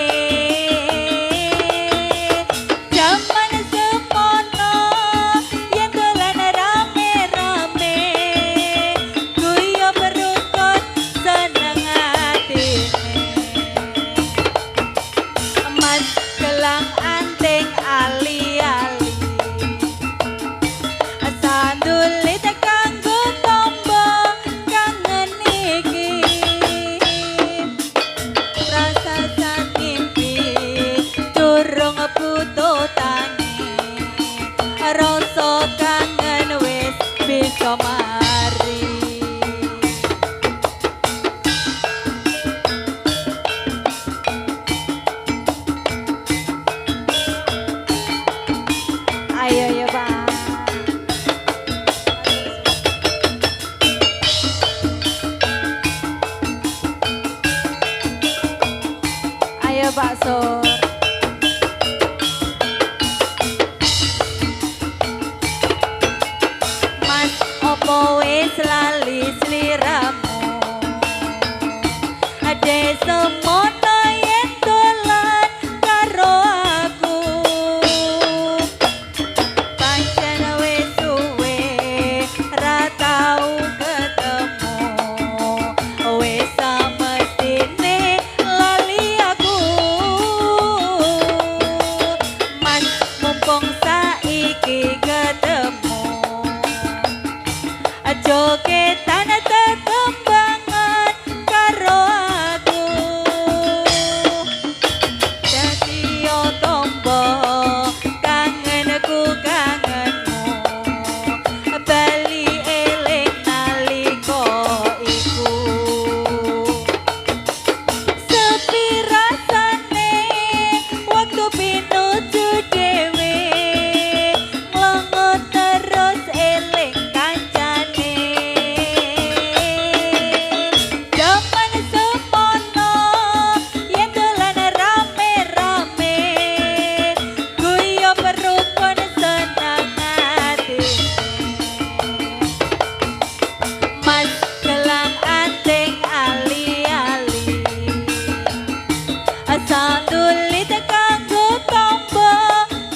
sulit kanggo tombo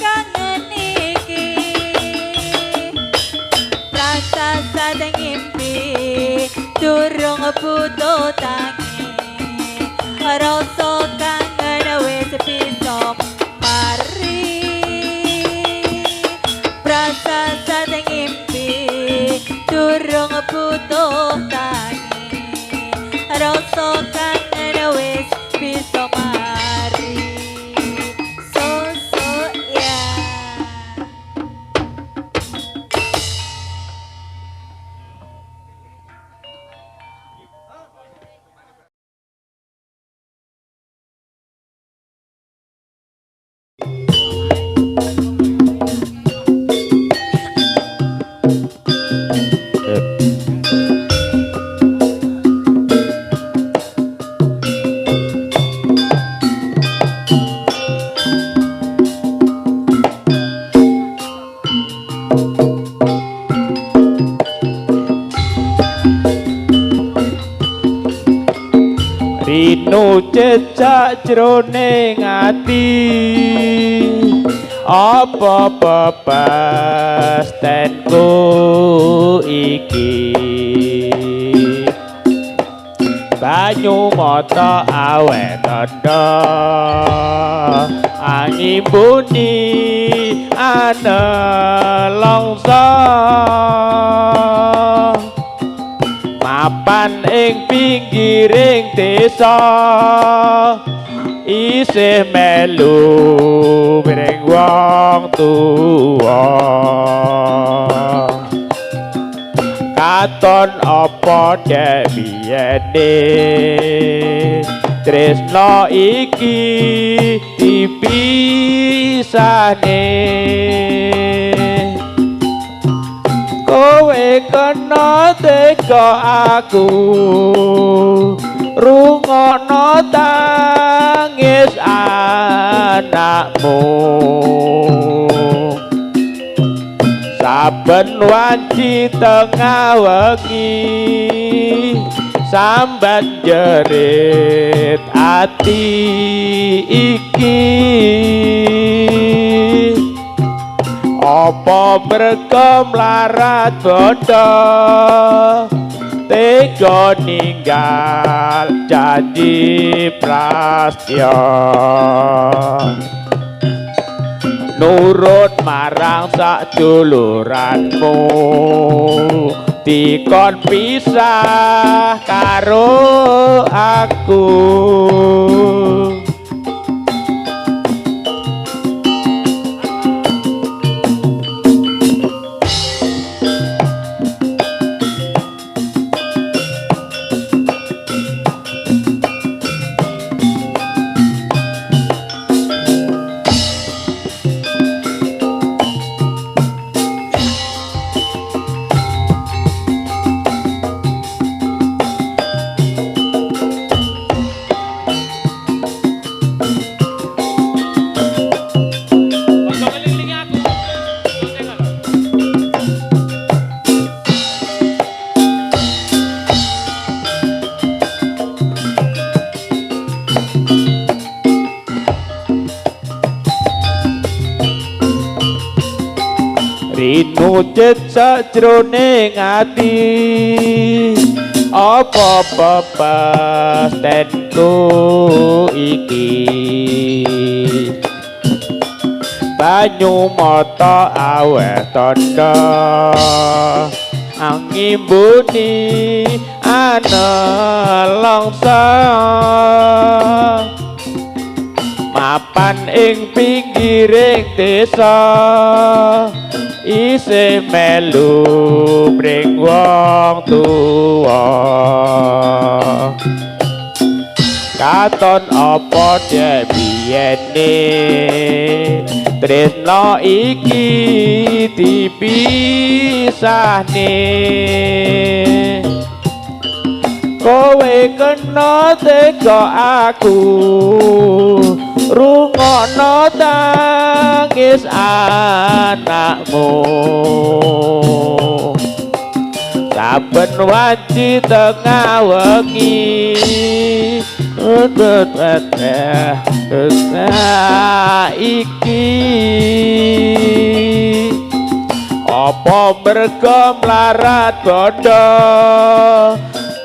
kangen iki rasa sadang ngimpi durung butuh tangi rasa kangen wis bisa mari rasa sadang ngimpi durung butuh tangi rasa kangen wis bisa mari so ya Rino cecak jroning ati apa pepastenku iki banyu mata awet tanda angin bunyi ana longso mapan ing pinggiring desa isih melu mring wong tuwa katon apa dek biyene tresno iki dipisahne kowe kena tega aku rungokno tangis anakmu saben wanci tengah wengi sambat jerit ati iki apa merga mlarat bodo tega ninggal janji prastya nurut marang saduluranmu dikon pisah karo aku Rino cecak jroning ati apa pepastenku iki banyu mata awet tanda angin bunyi ana longso mapan ing pinggiring desa isih melu mring wong tuwa katon apa dek biyene tresno iki dipisahne kowe kena tega aku rungokno tangis anakmu saben wanci tengah wengi iki apa mergo mlarat bondo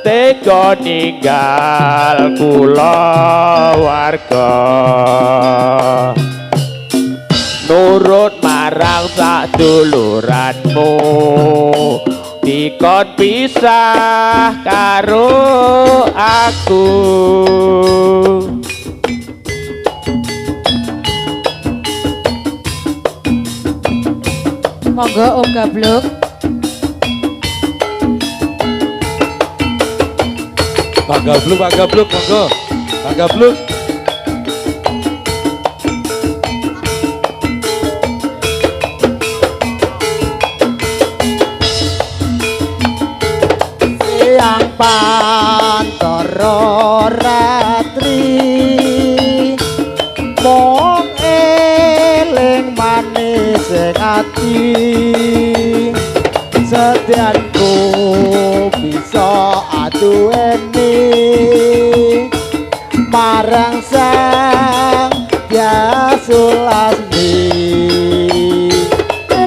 tega ninggal kula warga nurut marang saduluranmu dikon pisah karo aku. Monggo Om Gabluk. Pak Gabluk, monggo. Pak Gabluk. Siang pantara ratri mong eling manis sing ati setianku bisa aduweni marang sang Yasulasmi.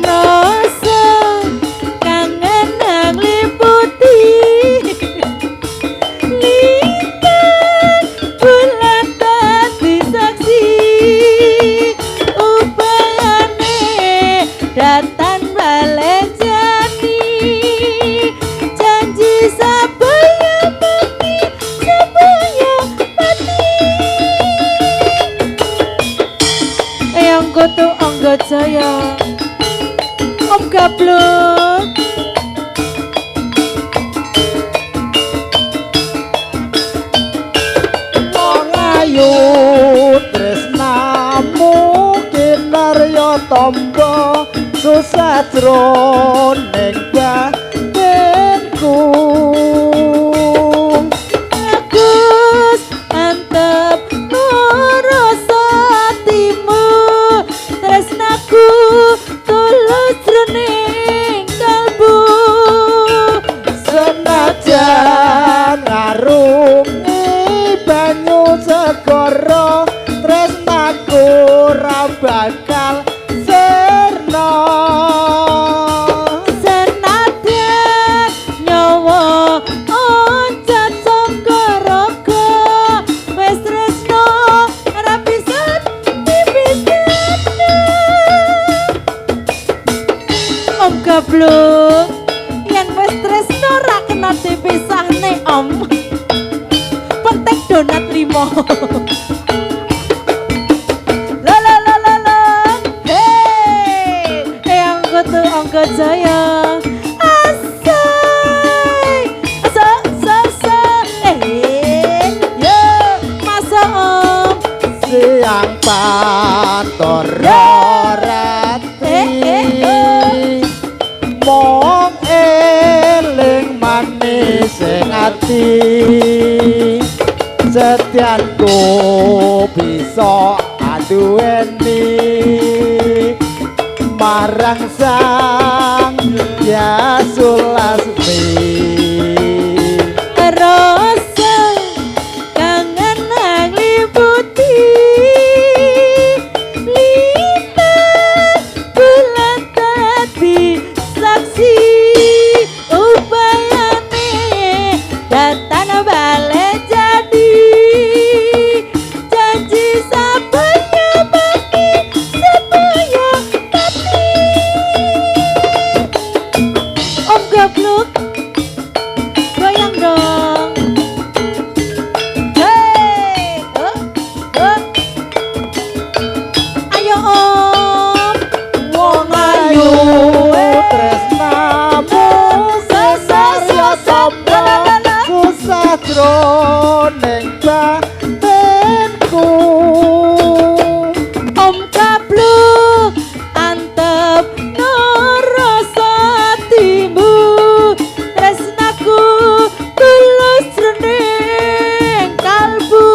Rasa kangen nang liputi lintang bulan dadi saksi upayane datang balik jadi janji sabaya mati sabaya mati yang kutu angga jaya Om Gabluk. Wong ayu tresnamu kinarya tamba susah jroning batinku. Agus antep nurasa atimu tresnaku tulus jroning kalbu Senajan ngarungi banyu segara tresnaku ora bakal sirna. senadyan nyawa oncat sangka raga wis tresno ora bisa dipisahno. Om Gabluk yen wis tresno ora kena dipisahne Om. Penting donat 5. La la la la la. Hey, yang kutu angka jaya. Asai. Asa sa sa. Yo, masa Om. Siang pantara ratri mong eling manis sing ati setianku bisa aduweni marang sang Yasulasmi. Rasa kangen nang liputi lintang bulan dadi saksi upayane datang balik jadi janji sabaya mati sabaya mati. Om Gabluk goyang dong. Hey, ayo Om. Wong ayu tresnamu sesarya sapa susah jroning batinku. Om Gabluk antep nurasa atimu tresnaku tulus jroning kalbu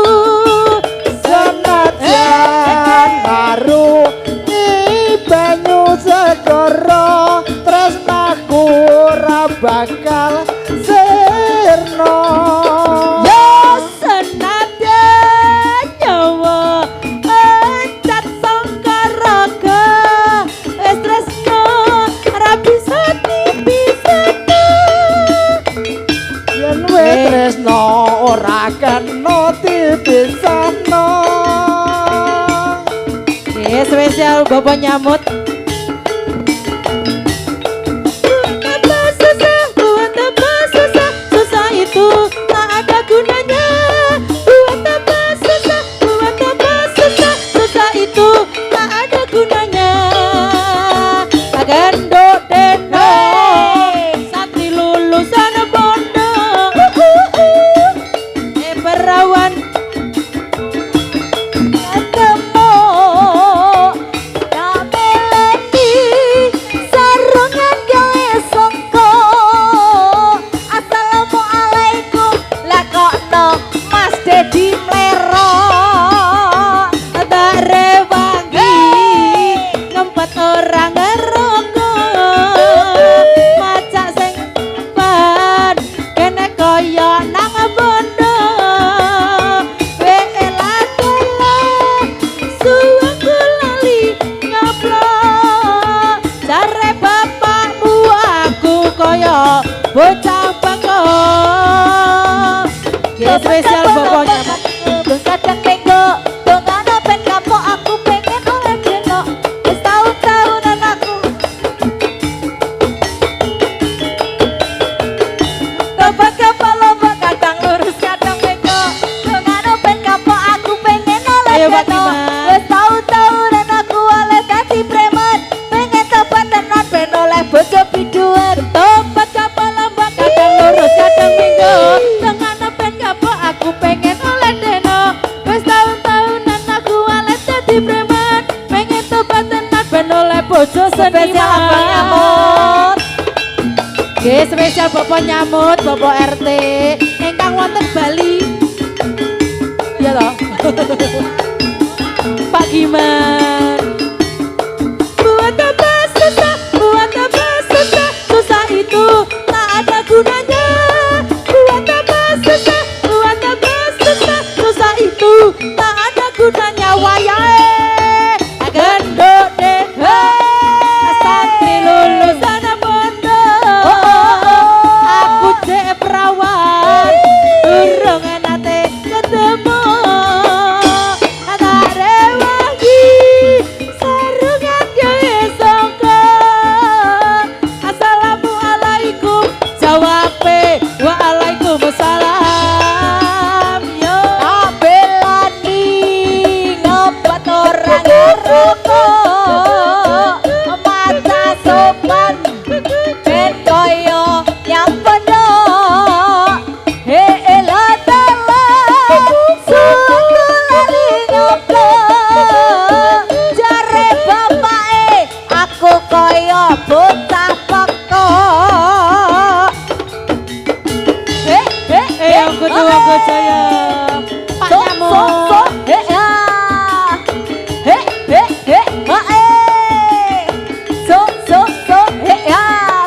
Senajan ngarungi banyu segara tresnaku ora bakal sirna. yo senadyan spesial Bapak Nyamut. Buat apa susah, susah itu tak ada gunanya. Buat apa susah, susah itu tak ada gunanya. Gendok deno, santri lulusan pondok, perawan ketemu, tak meleni sarungan gawe songko. Assalamualaikum, lah kok no Mas Dedi Mlerok, tak rewangi ngempet orang ngerokok, macak sing ban kene kaya nang bondo. Wela-wela suwengku lali nyoplok, jare bapakmu aku kaya bocah bangkok. Ya spesial bapaknya terus kadang tengok dongano pen kapok aku pengen oleh deno. Wis tahun-tahunan aku tobat kapal lomba kadang lurus kadang bengkok. Dongano pen kapok aku pengen oleh deno. Wis tahun-tahunan aku oleh dadi preman, pengen tobat tenan ben oleh bojo biduan. Tobat kapal lomba kadang lurus kadang bengkok. Dongano pen kapok aku pengen oleh deno. Wis tahun-tahunan aku oleh dadi preman, pengen tobat tenan ben oleh bojo seniman. Oke, spesial Bapak Nyamut, Bapak RT ingkang wonten Bali. Ya toh? Pak Giman. Buat apa susah, susah itu tak ada gunanya. Buat apa susah, susah itu tak ada gunanya. Wayahe gendok deh, santri lulusan pondok, aku cek perawan durung nate ketemu. Tak rewangi sarungan gawe songko. Assalamualaikum, jawabe waalaikumsalam. Yo belani ngobat orang ngerokok, mata sopan ben koyo yang penuh. Elah telah suku lali nyoplok, jare bapake aku koyo bocah pekok. Yang kedua Jaya Pak Nyamut.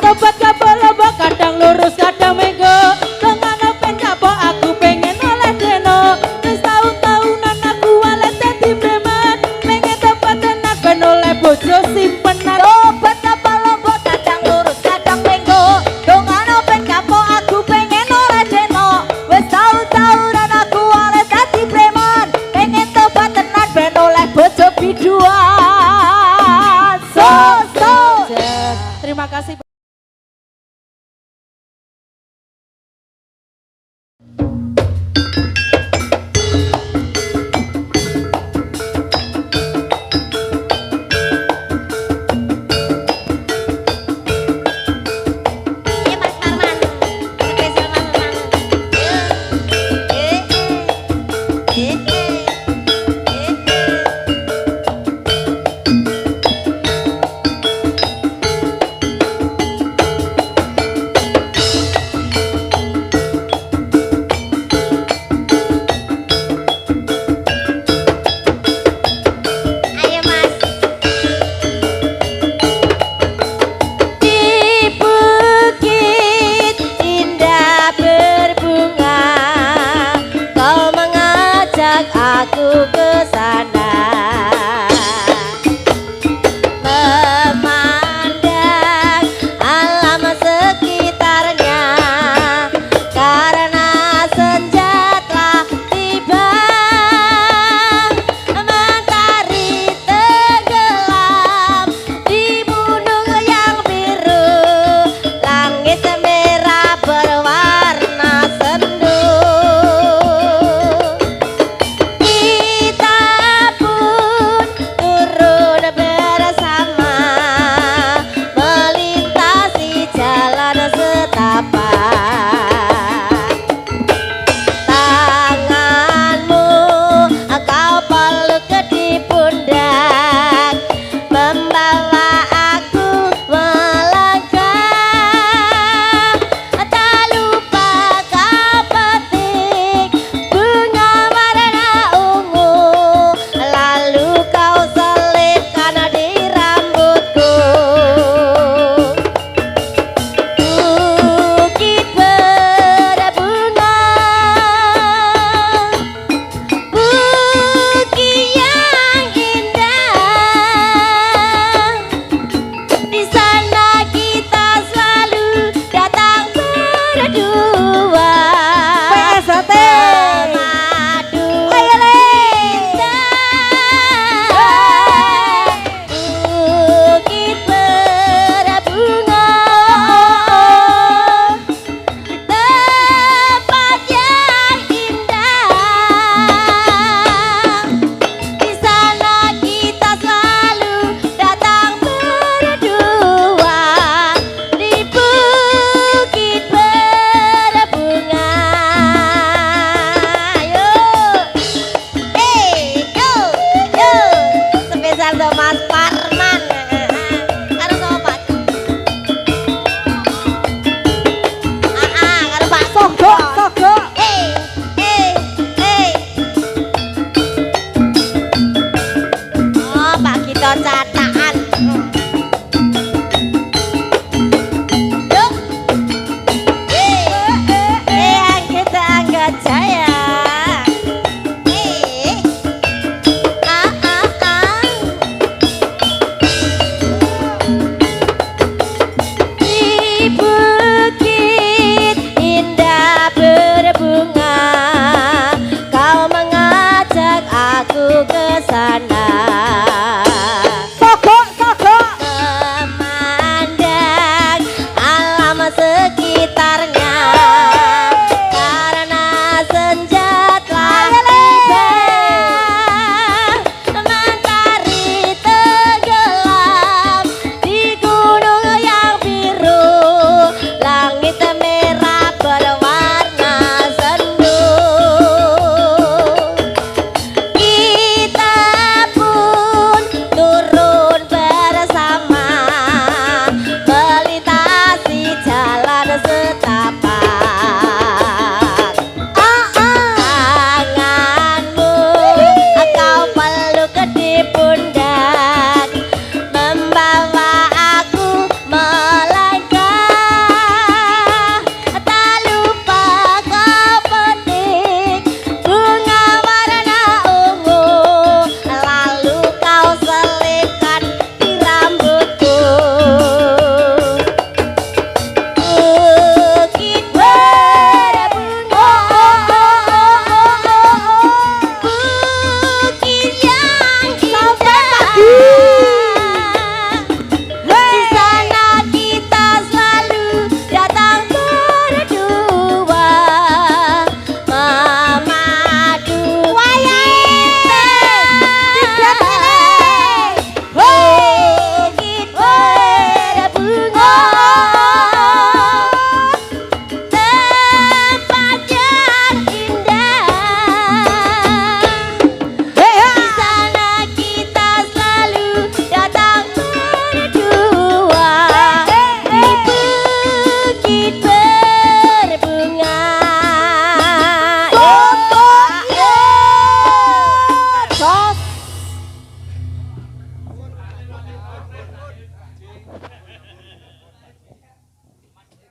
Tobat kapal lomba kadang lurus kadang menggo. Dongano pen kapok aku pengen oleh deno. Wis tahun-tahunan aku oleh dadi preman, pengen tobat tenan ben oleh bojo simpenan. Tobat kapal lomba kadang lurus kadang menggo. Dongano pen kapok aku pengen oleh deno. Wis tahun-tahunan aku oleh dadi preman, pengen tobat tenan ben oleh bojo biduan. Terima kasih. Ini Mas Parman, spesial Mas Parman. spesial untuk Mas Parman. Karo sapa Pak? Karo Pak Sogo. Sogo. Oh, Pak Gito Chan.